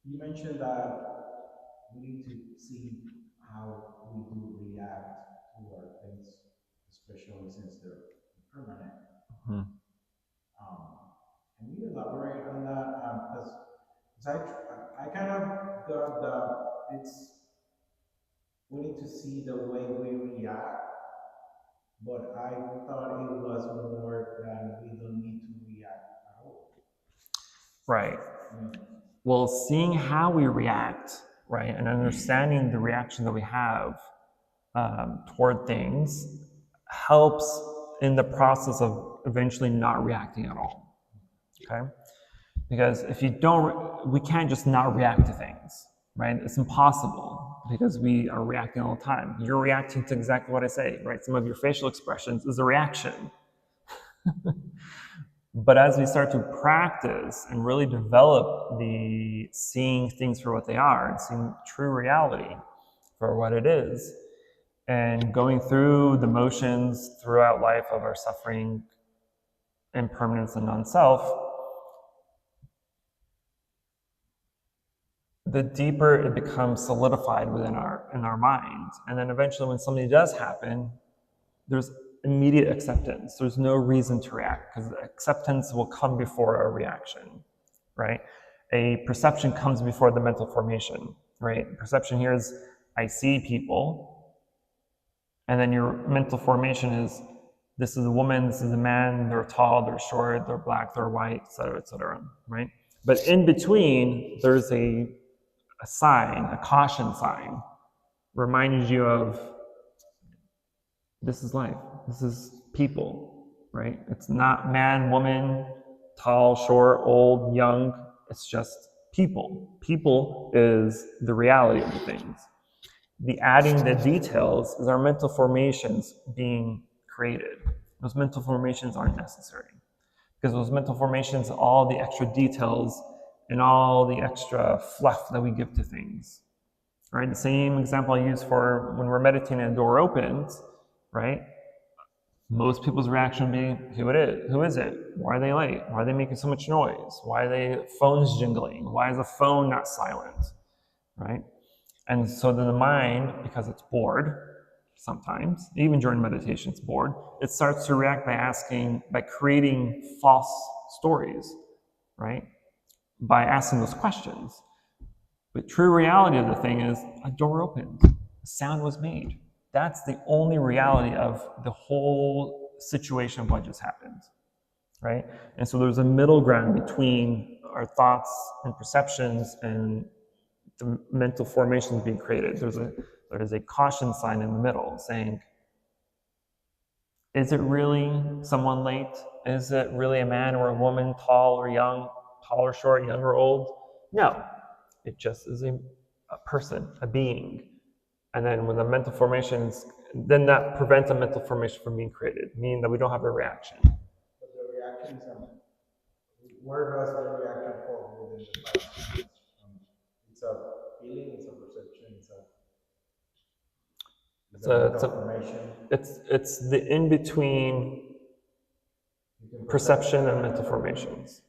You mentioned that we need to see how we do react toward things, especially since they're permanent. Mm-hmm. Can you elaborate on that? Because I kind of got that we need to see the way we react, but I thought it was more that we don't need to react at all. Right. Well, seeing how we react, right, and understanding the reaction that we have toward things helps in the process of eventually not reacting at all. Okay? Because if you don't, we can't just not react to things, right? It's impossible because we are reacting all the time. You're reacting to exactly what I say, right? Some of your facial expressions is a reaction. But as we start to practice and really develop the seeing things for what they are and seeing true reality for what it is, and going through the motions throughout life of our suffering, impermanence, and non-self, the deeper it becomes solidified in our minds. And then eventually when something does happen, there's immediate acceptance. There's no reason to react because acceptance will come before a reaction, right? A perception comes before the mental formation, right? Perception here is, I see people, and then your mental formation is, this is a woman, this is a man, they're tall, they're short, they're black, they're white, et cetera, right? But in between, there's a sign, a caution sign, reminding you of, this is life. This is people, right? It's not man, woman, tall, short, old, young. It's just people. People is the reality of the things. The adding the details is our mental formations being created. Those mental formations aren't necessary because those mental formations, all the extra details and all the extra fluff that we give to things, right? The same example I use for when we're meditating and a door opens, right? Most people's reaction would be, who is it? Why are they late? Why are they making so much noise? Why are they phones jingling? Why is the phone not silent, right? And so then the mind, because it's bored, sometimes, even during meditation, it's bored, it starts to react by creating false stories, right? By asking those questions. But true reality of the thing is, a door opened, a sound was made. That's the only reality of the whole situation of what just happened, right? And so there's a middle ground between our thoughts and perceptions and the mental formations being created. There is a caution sign in the middle saying, is it really someone late? Is it really a man or a woman, tall or young, tall or short, young or old? No, it just is a person, a being. And then when the mental formations, then that prevents a mental formation from being created, meaning that we don't have a reaction. But the reaction is, where does the reaction fall? in the 5 senses. It's a feeling, it's a perception, it's a formation. It's the in between perception and mental formations.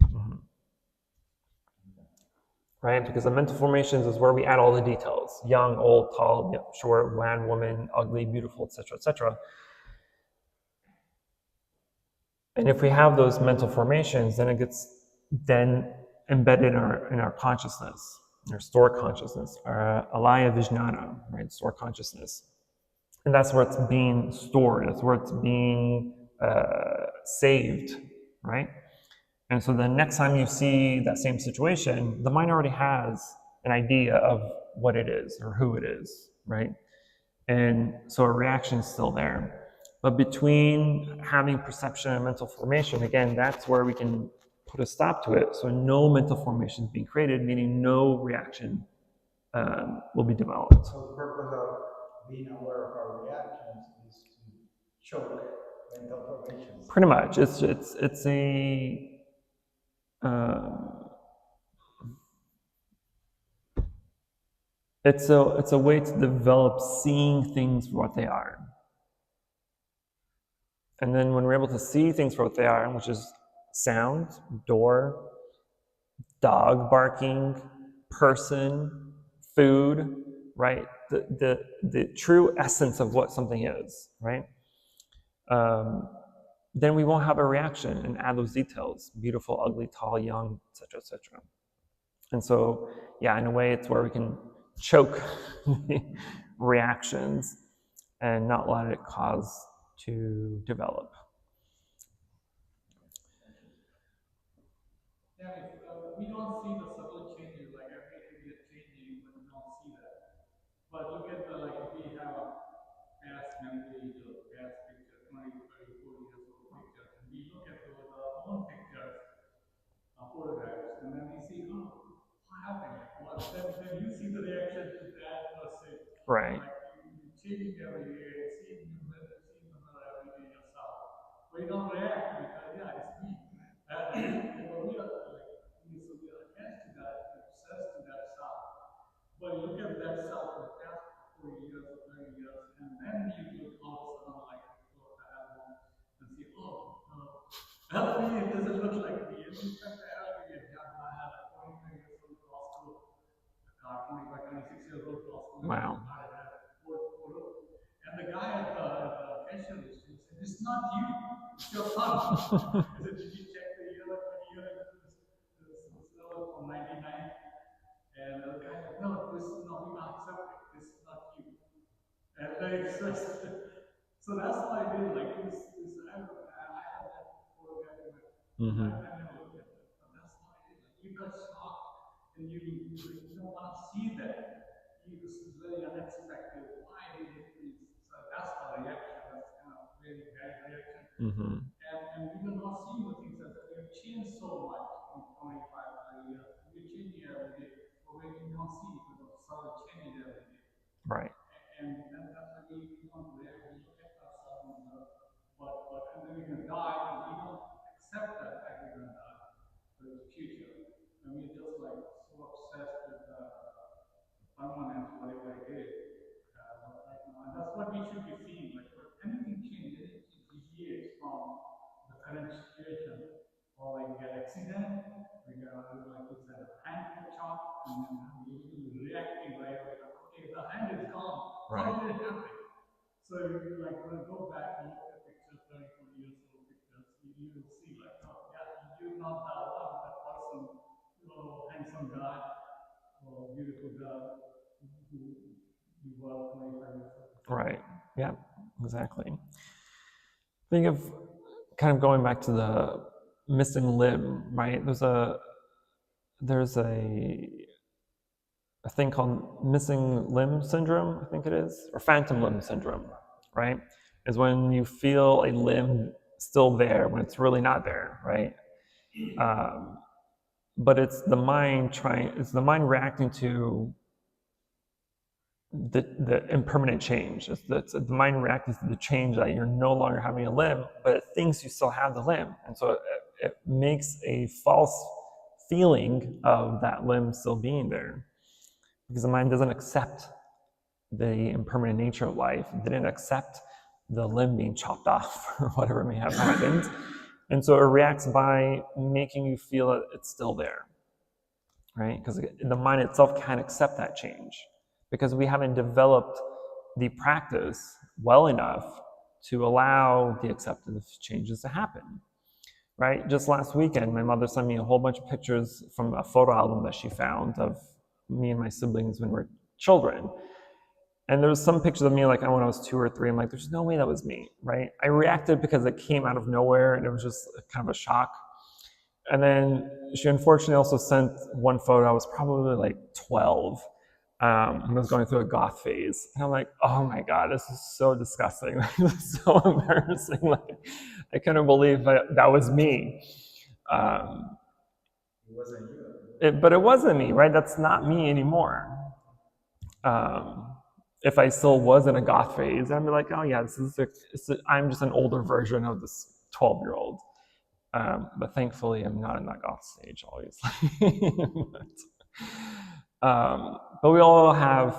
Right? Because the mental formations is where we add all the details: young, old, tall, short, man, woman, ugly, beautiful, etc., etc. And if we have those mental formations, then it gets embedded in our consciousness, our stored consciousness, our alaya vijnana, right? Stored consciousness. And that's where it's being stored. That's where it's being saved, right? And so the next time you see that same situation, the mind already has an idea of what it is or who it is, right? And so a reaction is still there. But between having perception and mental formation, again, that's where we can put a stop to it. So no mental formation is being created, meaning no reaction will be developed. So the purpose of being aware of our reactions is to choke mental formations. Pretty much, it's a way to develop seeing things for what they are. And then when we're able to see things for what they are, which is sound, door, dog barking, person, food, right? The true essence of what something is, right? Then we won't have a reaction and add those details: beautiful, ugly, tall, young, etc., etc. And so, yeah, in a way, it's where we can choke reactions and not let it cause to develop. Yeah, we don't see the subtle changes, like every area changing, but we don't see that. But look at if we have a past memory, past picture, 20, 30, 40 years old pictures, and we look at those own pictures, photographs, and then we see, oh, what happened? Well, then you see the reaction to that person. Right. Like you changing every year, seeing the mirror every day yourself. But you don't react because, yeah, it's me. But we are attached to that, obsessed to that self. But you look at that self for the past 40 years or 30 years, and then you look all of a sudden like go to the album and see, it doesn't look like me. And in fact, I had a 25 years old law school, 26 years old law school. Wow. And the guy at the cashier said, "It's not you, it's your son." I said, "Did you check the year? This was from 99. And the guy said, "No, we can't accept it. This is not you." And so that's why it is like this. I have that photograph in my I never looked at it, but that's why it is. Like you got shocked, and you don't want to see that. This is very unexpected. Why did it freeze? So that's the reaction. That's kind of very bad reaction. And we do not see the things that we have changed so much in 25, 30 years. We're changing every day, but we don't see because of subtle changes every day. Right. And that's why we don't react. We look at ourselves, and then we're going to die, and we don't accept that we're going to die for the future. And we're just like so obsessed with permanence, whatever it is, right now. And that's what we should be seeing. Like, anything changes, anything deviates from the current situation, or like we get accident, we get like we said, a hand gets chopped, and then we reacting right away. Like, okay, the hand is gone. Right. How did it happen? So if you like when you go back and look at pictures, 30, 40 years old pictures, you will see like, oh yeah, you're not that one, that person, handsome guy or beautiful girl who you were 25 years old. Right. Yeah, exactly. Think of kind of going back to the missing limb, right? There's a thing called missing limb syndrome, I think it is, or phantom limb syndrome, right? Is when you feel a limb still there when it's really not there, right? But it's the mind reacting to the impermanent change. It's the mind reacting to the change that you're no longer having a limb, but it thinks you still have the limb. And so it makes a false feeling of that limb still being there. Because the mind doesn't accept the impermanent nature of life, it didn't accept the limb being chopped off or whatever may have happened. And so it reacts by making you feel that it's still there, right? Because the mind itself can't accept that change because we haven't developed the practice well enough to allow the acceptance of changes to happen, right? Just last weekend, my mother sent me a whole bunch of pictures from a photo album that she found of me and my siblings when we were children. And there was some pictures of me like when I was 2 or 3. I'm like, there's no way that was me, right? I reacted because it came out of nowhere and it was just kind of a shock. And then she unfortunately also sent one photo. I was probably like 12. And I was going through a goth phase. And I'm like, oh my God, this is so disgusting. This is so embarrassing. Like, I couldn't believe that was me. It wasn't you. But it wasn't me, right? That's not me anymore. If I still was in a goth phase, I'd be like, oh yeah, I'm just an older version of this 12-year-old. But thankfully, I'm not in that goth stage, obviously. But we all have,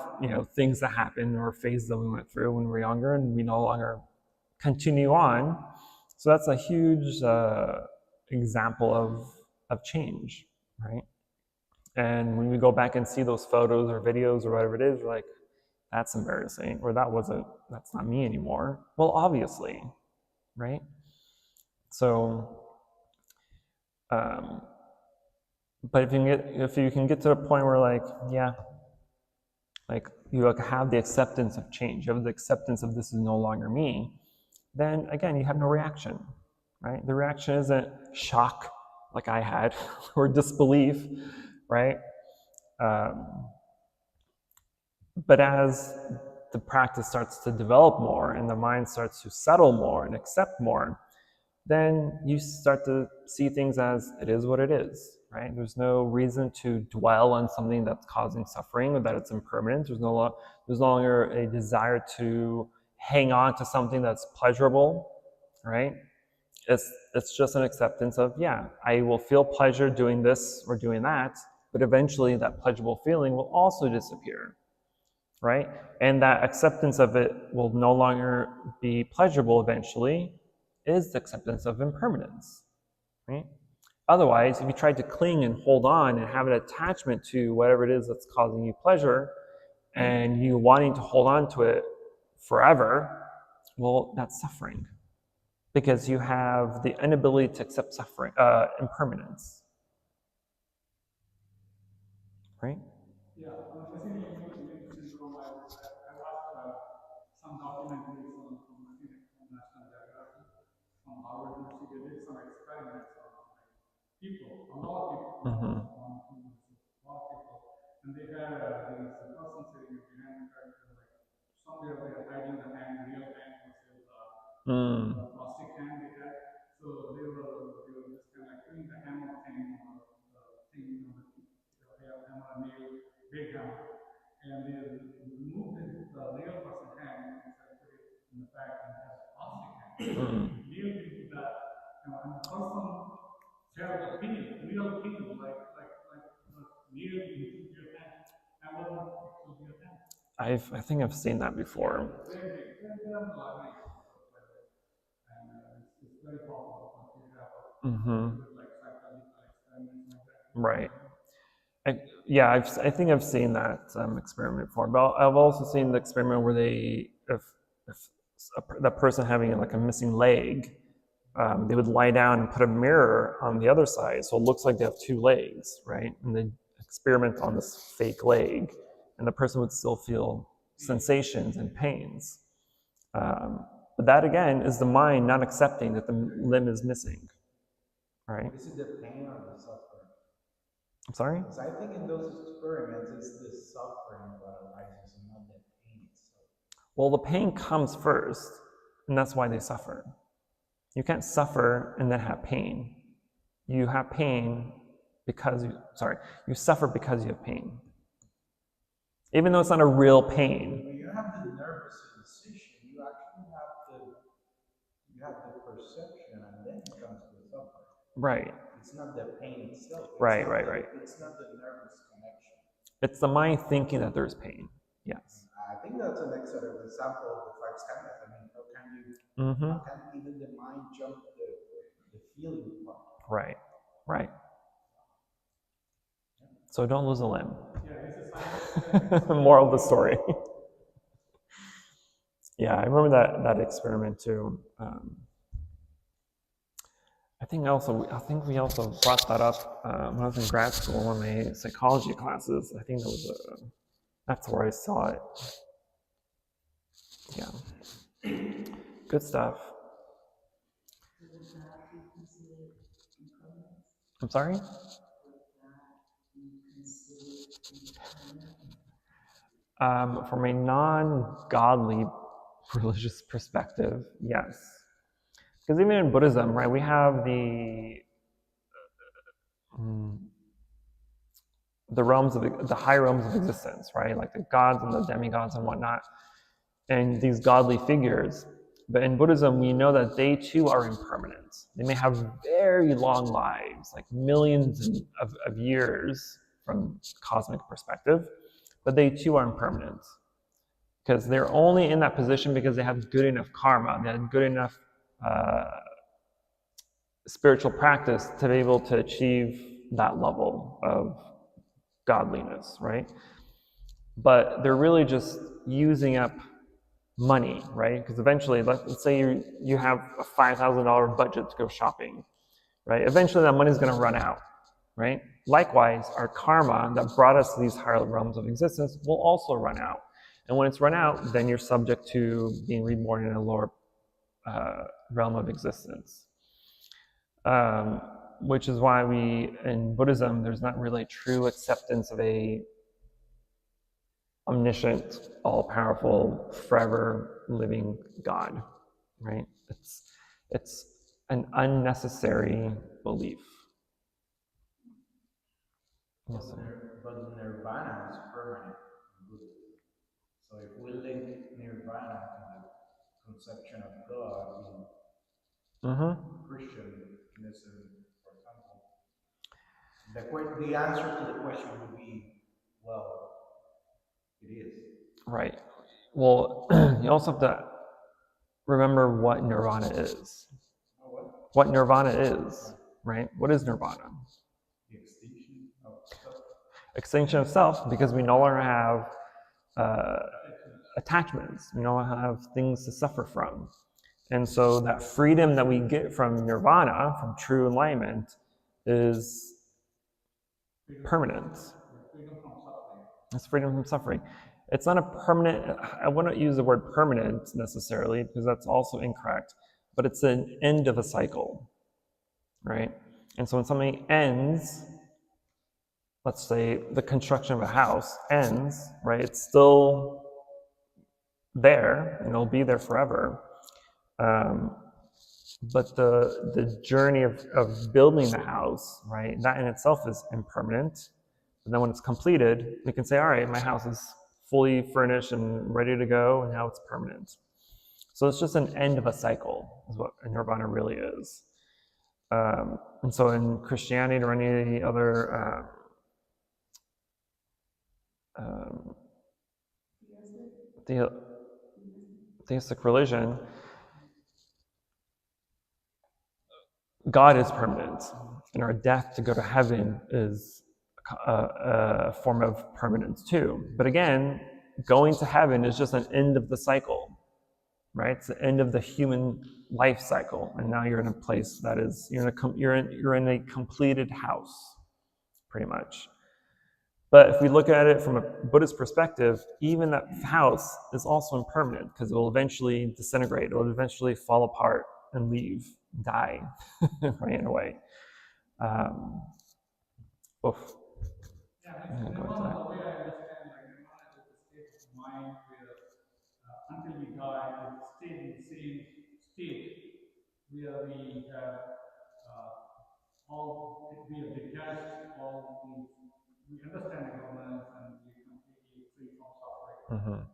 things that happen or phases that we went through when we were younger, and we no longer continue on. So that's a huge example of change, right? And when we go back and see those photos or videos or whatever it is, we're like, that's embarrassing, or that's not me anymore. Well, obviously, right? So, but if you can get to a point where like, yeah, like you have the acceptance of change, you have the acceptance of this is no longer me, then again, you have no reaction, right? The reaction isn't shock like I had or disbelief, right? But as the practice starts to develop more and the mind starts to settle more and accept more, then you start to see things as it is what it is, right? There's no reason to dwell on something that's causing suffering or that it's impermanent. There's no longer a desire to hang on to something that's pleasurable, right? It's just an acceptance of, yeah, I will feel pleasure doing this or doing that, but eventually that pleasurable feeling will also disappear, right? And that acceptance of it will no longer be pleasurable eventually is the acceptance of impermanence, right? Otherwise, if you try to cling and hold on and have an attachment to whatever it is that's causing you pleasure and you wanting to hold on to it forever, well, that's suffering because you have the inability to accept suffering, impermanence, right? Yeah, basically, in syndrome, I watched some documentaries from National Geographic, from Harvard University. They did some experiments on people, a lot of people, Mm-hmm. a lot of people, and they had this person sitting behind the character, like somewhere they are hiding the hand, real hand versus the plastic hand they had. So they were just kind of like doing the hammer thing or the thing, they have hammer, nail, big hammer, and they removed the real person hand and put it in the back and have plastic hand. Nailed into that, and the person felt the pain, real pain, like nailed into your hand, and what was actually your hand. I think I've seen that before. Very big, very alignment, and it's very popular for people like psychological experiments like that. Right. I think I've seen that experiment before, but I've also seen the experiment where if that person having like a missing leg, they would lie down and put a mirror on the other side, so it looks like they have 2 legs, right? And they experiment on this fake leg, and the person would still feel sensations and pains. But that again is the mind not accepting that the limb is missing, right? Is it the pain or the suffering? I'm sorry? Because I think in those experiments, it's the suffering that arises and not the pain itself. Well, the pain comes first, and that's why they suffer. You can't suffer and then have pain. You have pain you suffer because you have pain. Even though it's not a real pain. When you have the nervous sensation, you actually have the perception, and then it comes to the suffering. Right. It's it's not the pain itself. Right. It's not the nervous connection. It's the mind thinking that there's pain. Yes. I think that's an excellent example of the five skandhas. I mean, how can even the mind jump the feeling part? Right. So don't lose a limb. Yeah, it's a science. Moral of the story. Yeah, I remember that experiment too. I think we also brought that up when I was in grad school in my psychology classes. I think that's where I saw it. Yeah, good stuff. Would that be considered impermanence? I'm sorry? Would that be considered impermanent? From a non-godly religious perspective, yes. Because even in Buddhism, right, we have the realms of the high realms of existence, right, like the gods and the demigods and whatnot, and these godly figures. But in Buddhism, we know that they too are impermanent. They may have very long lives, like millions of years from cosmic perspective, but they too are impermanent. Because they're only in that position because they have good enough karma, they have good enough spiritual practice to be able to achieve that level of godliness, right? But they're really just using up money, right? Because eventually, let's say you have a $5,000 budget to go shopping, right? Eventually that money is going to run out, right? Likewise, our karma that brought us to these higher realms of existence will also run out. And when it's run out, then you're subject to being reborn in a lower realm of existence. Which is why in Buddhism, there's not really true acceptance of a omniscient, all-powerful, forever living God, right? It's an unnecessary belief. Yes, but nirvana is permanent in Buddhism. So if we link nirvana to the conception of God in Christianism, for example, the answer to the question would be, well, it is. Right. Well, you also have to remember what nirvana is. What nirvana is, right? What is nirvana? The extinction of self. Extinction of self, because we no longer have attachments. We no longer have things to suffer from. And so that freedom that we get from nirvana, from true enlightenment, is permanent. Freedom from suffering. It's freedom from suffering. It's not a permanent, I wouldn't use the word permanent necessarily, because that's also incorrect, but it's an end of a cycle, right? And so when something ends, let's say the construction of a house ends, right? It's still there, and it'll be there forever. But the journey of building the house, right, that in itself is impermanent. And then when it's completed, we can say, all right, my house is fully furnished and ready to go, and now it's permanent. So it's just an end of a cycle, is what nirvana really is. And so in Christianity or any other theistic religion, God is permanent, and our death to go to heaven is a form of permanence too. But again, going to heaven is just an end of the cycle, right? It's the end of the human life cycle, and now you're in a place that is you're in a completed house, pretty much. But if we look at it from a Buddhist perspective, even that house is also impermanent because it will eventually disintegrate. It will eventually fall apart and leave, die, right, in a way. Oof. Yeah, nirvana, the way I understand, like nirvana is a state of mind where until we die, we stay in the same state where we have we have detached we understand governance and we are completely free from suffering.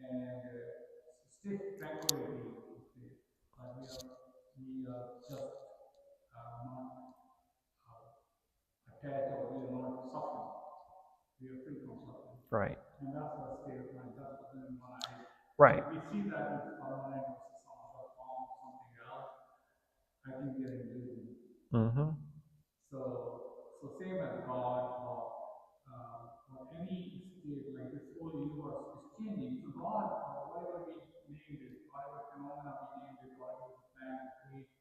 And state of tranquility, we are just not Right. And that's the state of mind. That's what then when Right. we see that it's permanent versus some other form, something else, I think we are illusion. Mm-hmm. So same as God or any state, like this whole universe is changing. So God, whatever we named it, whatever phenomena we named it, whatever we plan to create,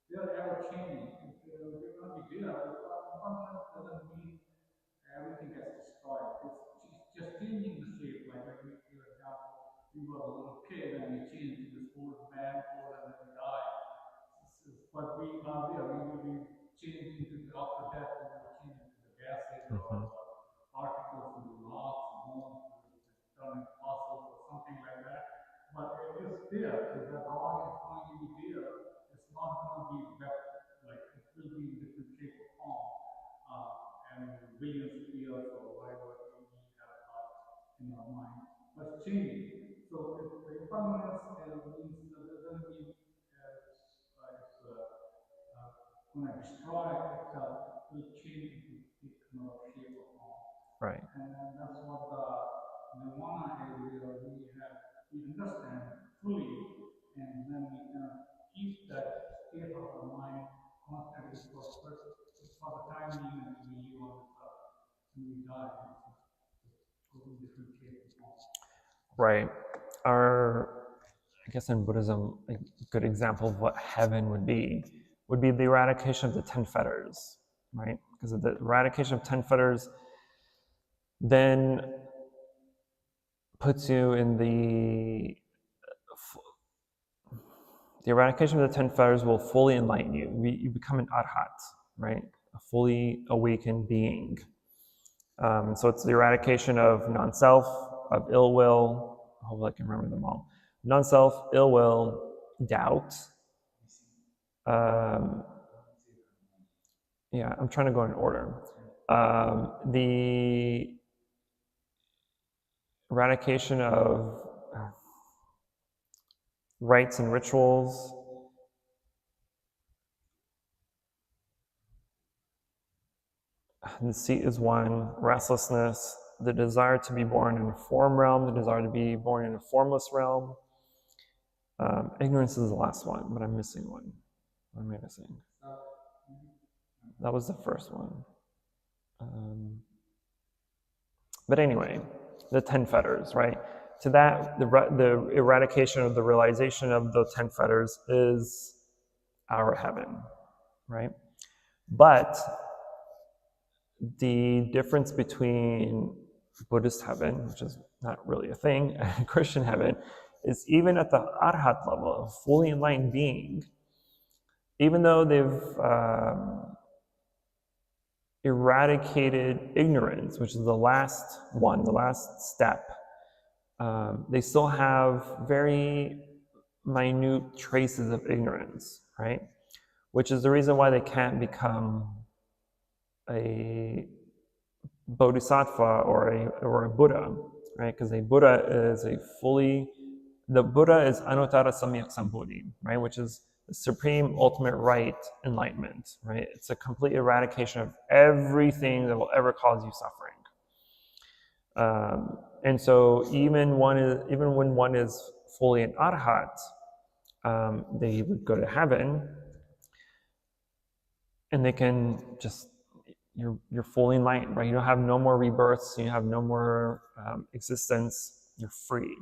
they are ever changing. They're going to be there. Impermanence doesn't mean everything gets destroyed. It's just changing the shape. Like when we, for example, we were a little kid and we changed to this old man, old, and then we die. But we are there. We will be changing to the after death. We will change into the gases or Mm-hmm. the particles into rocks, bones, turn into fossils or something like that. But it's there. If the God is going to be there, it's not going to be left like it will be in different shape or form. And billions of years or whatever we have got in our mind. But it's changing. So if the impermanence means doesn't mean it's going to destroy itself. It will change into another shape or form. Right. And that's what the nirvana is, where we understand fully, and then we can keep that state of our mind constantly for the time being until we leave on this earth and we die. It's go to different shape and form. Right. I guess in Buddhism, a good example of what heaven would be the eradication of the 10 fetters, right? Because of the eradication of 10 fetters then puts you in the eradication of the 10 fetters will fully enlighten you. You become an arhat, right? A fully awakened being. So it's the eradication of non-self, of ill will. Hopefully I can remember them all. Non-self, ill will, doubt. Yeah, I'm trying to go in order. The eradication of rites and rituals. Deceit is one, restlessness, the desire to be born in a form realm, the desire to be born in a formless realm. Ignorance is the last one, but I'm missing one. What am I missing? That was the first one. But anyway, the 10 fetters, right? To that, the eradication of the realization of the 10 fetters is our heaven, right? But the difference between Buddhist heaven, which is not really a thing, and Christian heaven, is even at the arhat level, a fully enlightened being, even though they've eradicated ignorance, which is the last one, the last step, they still have very minute traces of ignorance, right? Which is the reason why they can't become a bodhisattva or a Buddha, right? Because a Buddha is the Buddha is anuttara samyak sambodhi, right? Which is the supreme ultimate right enlightenment, right? It's a complete eradication of everything that will ever cause you suffering. And so even when one is fully an arhat, they would go to heaven, and they can just you're fully enlightened, right? You don't have no more rebirths, you have no more existence. You're free.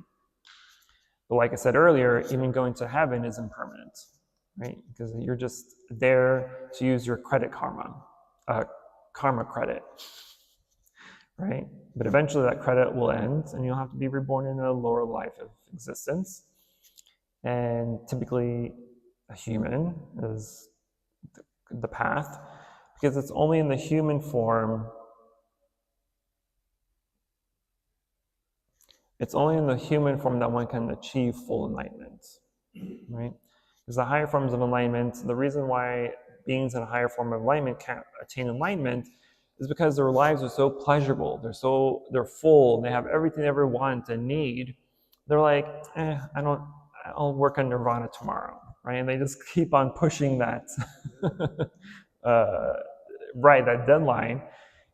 But like I said earlier, even going to heaven is impermanent, right? Because you're just there to use your credit karma credit, right? But eventually that credit will end, and you'll have to be reborn in a lower life of existence. And typically, a human is the path, because it's only in the human form. It's only in the human form that one can achieve full enlightenment, right? Because the higher forms of enlightenment, the reason why beings in a higher form of enlightenment can't attain enlightenment is because their lives are so pleasurable. They're full. They have everything they ever want and need. They're like, I'll work on nirvana tomorrow, right? And they just keep on pushing that, that deadline.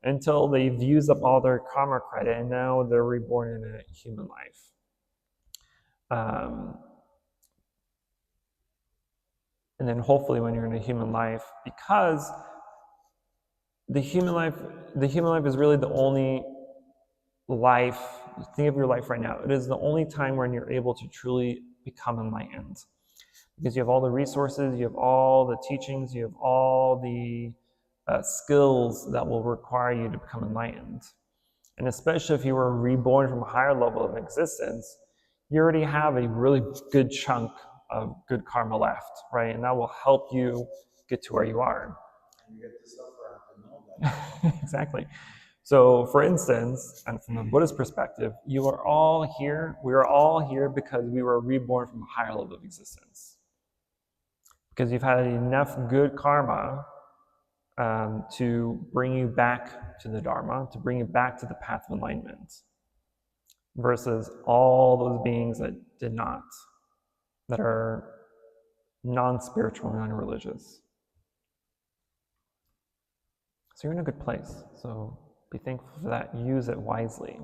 until they've used up all their karma credit and now they're reborn in a human life. And then hopefully when you're in a human life, because the human life is really the only life, think of your life right now, it is the only time when you're able to truly become enlightened. Because you have all the resources, you have all the teachings, you have all the skills that will require you to become enlightened. And especially if you were reborn from a higher level of existence, you already have a really good chunk of good karma left, right? And that will help you get to where you are. And you get to suffer and to know that. Exactly. So for instance, and from a Buddhist perspective, you are all here, we are all here because we were reborn from a higher level of existence. Because you've had enough good karma to bring you back to the Dharma, to bring you back to the path of enlightenment, versus all those beings that did not, that are non-spiritual, non-religious. So you're in a good place. So be thankful for that. Use it wisely.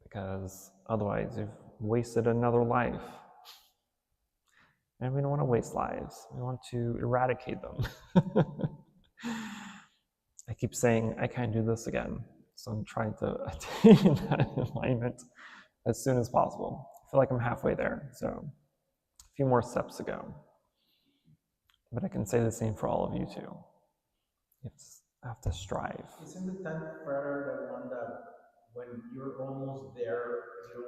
Because otherwise you've wasted another life. And we don't want to waste lives. We want to eradicate them. I keep saying, I can't do this again. So I'm trying to attain that alignment as soon as possible. I feel like I'm halfway there. So a few more steps to go. But I can say the same for all of you too. You have to strive. Isn't the 10th fetter the one that when you're almost there, you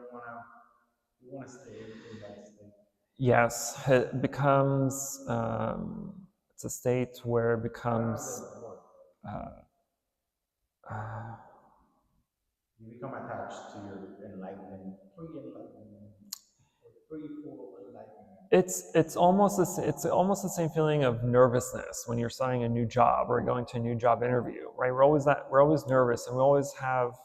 want to stay in that state? Yes, it becomes, it's a state where it becomes, you become attached to your enlightenment, pre-enlightenment, or pre-full enlightenment. It's almost the same feeling of nervousness when you're starting a new job or going to a new job interview, right? We're always nervous, and we always have,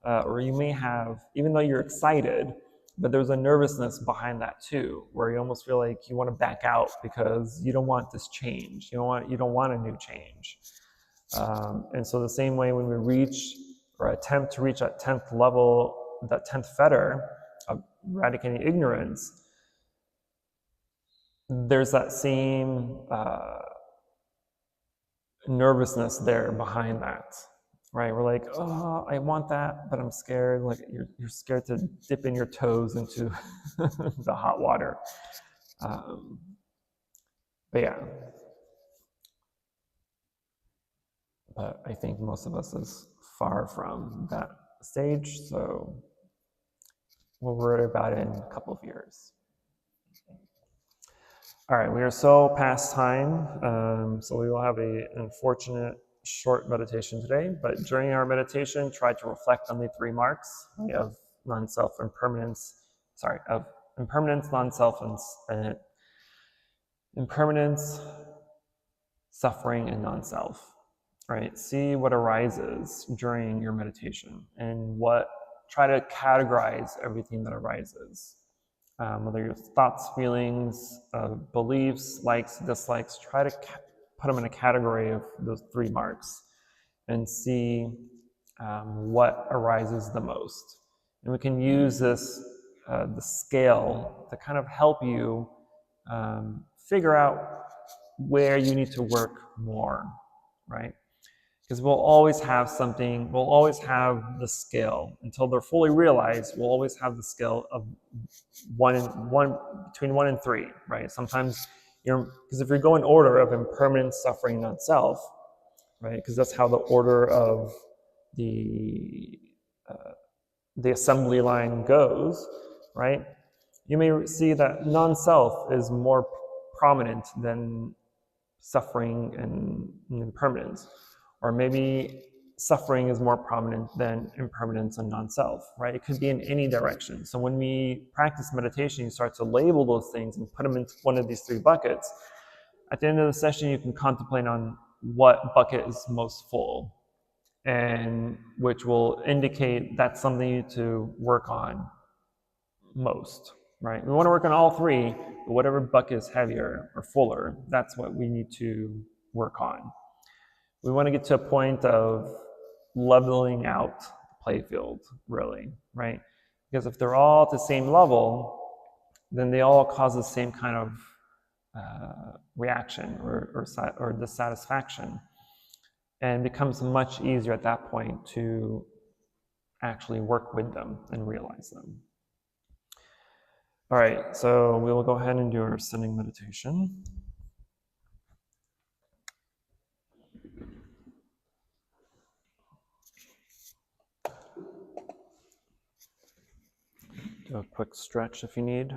or you may have, even though you're excited, but there's a nervousness behind that too, where you almost feel like you want to back out because you don't want this change. You don't want a new change. And so the same way when we reach or attempt to reach that 10th level, that 10th fetter of eradicating ignorance, there's that same nervousness there behind that, right? We're like, oh, I want that, but I'm scared. Like you're scared to dip in your toes into the hot water. But yeah. But I think most of us is far from that stage, so we'll worry about it in a couple of years. All right, we are so past time, so we will have an unfortunate short meditation today, but during our meditation, try to reflect on the 3 marks of non-self impermanence, of impermanence, non-self, and impermanence, suffering, and non-self. Right? See what arises during your meditation and try to categorize everything that arises. Whether your thoughts, feelings, beliefs, likes, dislikes, try to put them in a category of those 3 marks and see what arises the most. And we can use this, the scale, to kind of help you figure out where you need to work more, right? Because we'll always have something, we'll always have the scale. Until they're fully realized, we'll always have the scale of between 1 and 3, right? Sometimes, because if you go in order of impermanence, suffering, non-self, right? Because that's how the order of the assembly line goes, right? You may see that non-self is more prominent than suffering and impermanence. Or maybe suffering is more prominent than impermanence and non-self, right? It could be in any direction. So when we practice meditation, you start to label those things and put them into one of these 3 buckets. At the end of the session, you can contemplate on what bucket is most full, and which will indicate that's something you need to work on most, right? We want to work on all 3, but whatever bucket is heavier or fuller, that's what we need to work on. We want to get to a point of leveling out the play field, really, right? Because if they're all at the same level, then they all cause the same kind of reaction or dissatisfaction. And it becomes much easier at that point to actually work with them and realize them. All right, so we will go ahead and do our sitting meditation. Do a quick stretch if you need.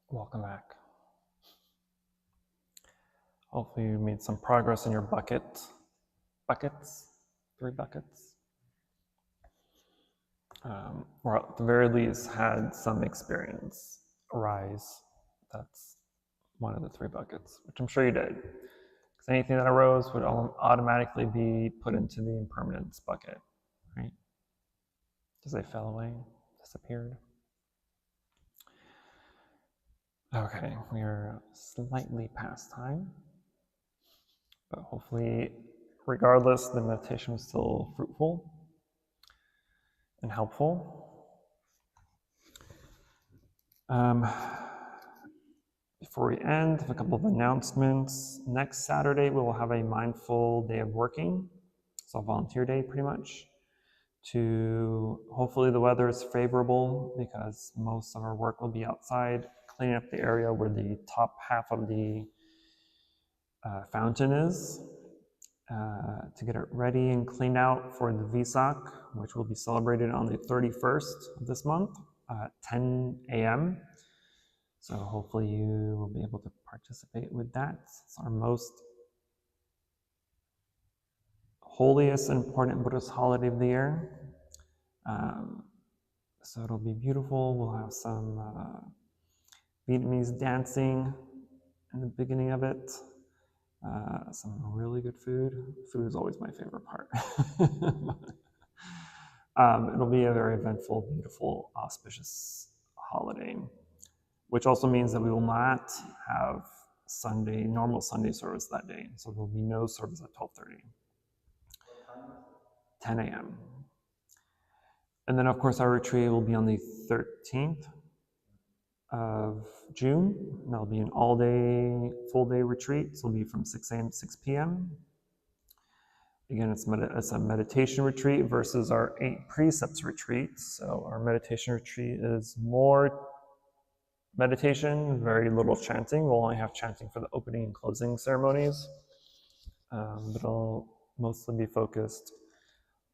Welcome back. Hopefully you made some progress in your buckets, 3 buckets. Or at the very least had some experience arise. That's one of the 3 buckets, which I'm sure you did. Because anything that arose would automatically be put into the impermanence bucket, right? Because they fell away, disappeared. Okay, we are slightly past time, but hopefully, regardless, the meditation was still fruitful and helpful. Before we end, a couple of announcements. Next Saturday, we will have a mindful day of working, so a volunteer day pretty much. Hopefully the weather is favorable because most of our work will be outside, cleaning up the area where the top half of the fountain is, to get it ready and cleaned out for the Vesak, which will be celebrated on the 31st of this month at 10 a.m. So hopefully you will be able to participate with that. It's our most holiest and important Buddhist holiday of the year. So it'll be beautiful. We'll have some Vietnamese dancing in the beginning of it. Some really good food. Food is always my favorite part. It'll be a very eventful, beautiful, auspicious holiday, which also means that we will not have normal Sunday service that day. So there'll be no service at 12:30. 10 a.m. And then, of course, our retreat will be on the 13th of June. And that'll be an all-day, full-day retreat. So it'll be from 6 a.m. to 6 p.m. Again, it's a meditation retreat versus our 8 precepts retreat. So our meditation retreat is more meditation, very little chanting. We'll only have chanting for the opening and closing ceremonies. But it'll mostly be focused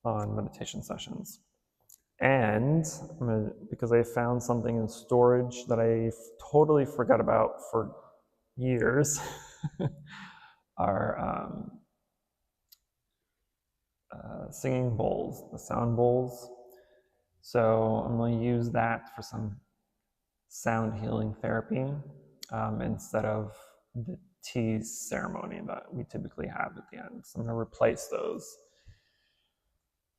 on meditation sessions. And because I found something in storage that I totally forgot about for years, our singing bowls, the sound bowls. So I'm going to use that for some sound healing therapy instead of the tea ceremony that we typically have at the end. So I'm going to replace those.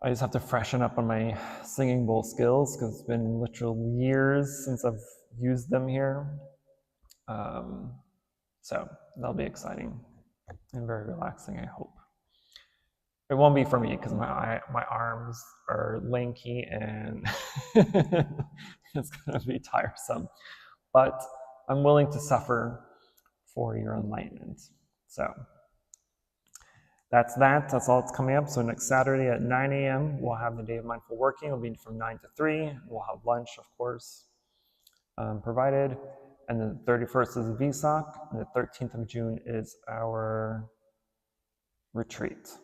I just have to freshen up on my singing bowl skills because it's been literal years since I've used them here. So that'll be exciting and very relaxing, I hope. It won't be for me because my arms are lanky and it's going to be tiresome. But I'm willing to suffer for your enlightenment. So that's that. That's all that's coming up. So next Saturday at 9 a.m., we'll have the day of mindful working. It'll be from 9 to 3. We'll have lunch, of course, provided. And then the 31st is Vesak, and the 13th of June is our retreat.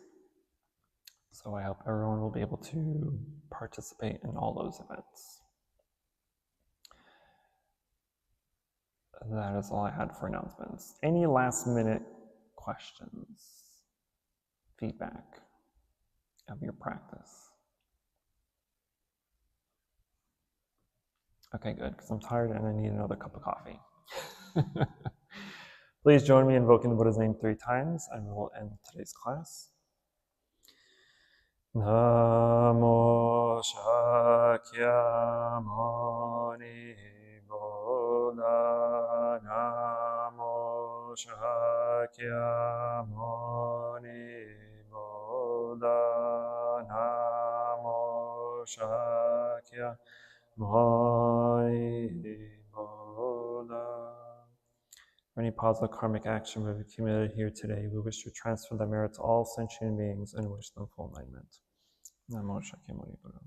So I hope everyone will be able to participate in all those events. That is all I had for announcements. Any last minute questions, feedback of your practice? Okay, good, because I'm tired and I need another cup of coffee. Please join me in invoking the Buddha's name 3 times, and we will end today's class. Namo Shakyamuni Buddha. Namo Shakyamuni Buddha. Namo Shakyamuni Buddha. For any positive karmic action we've accumulated here today, we wish to transfer the merit to all sentient beings and wish them full enlightenment. Namo Shakyamuni Buddha.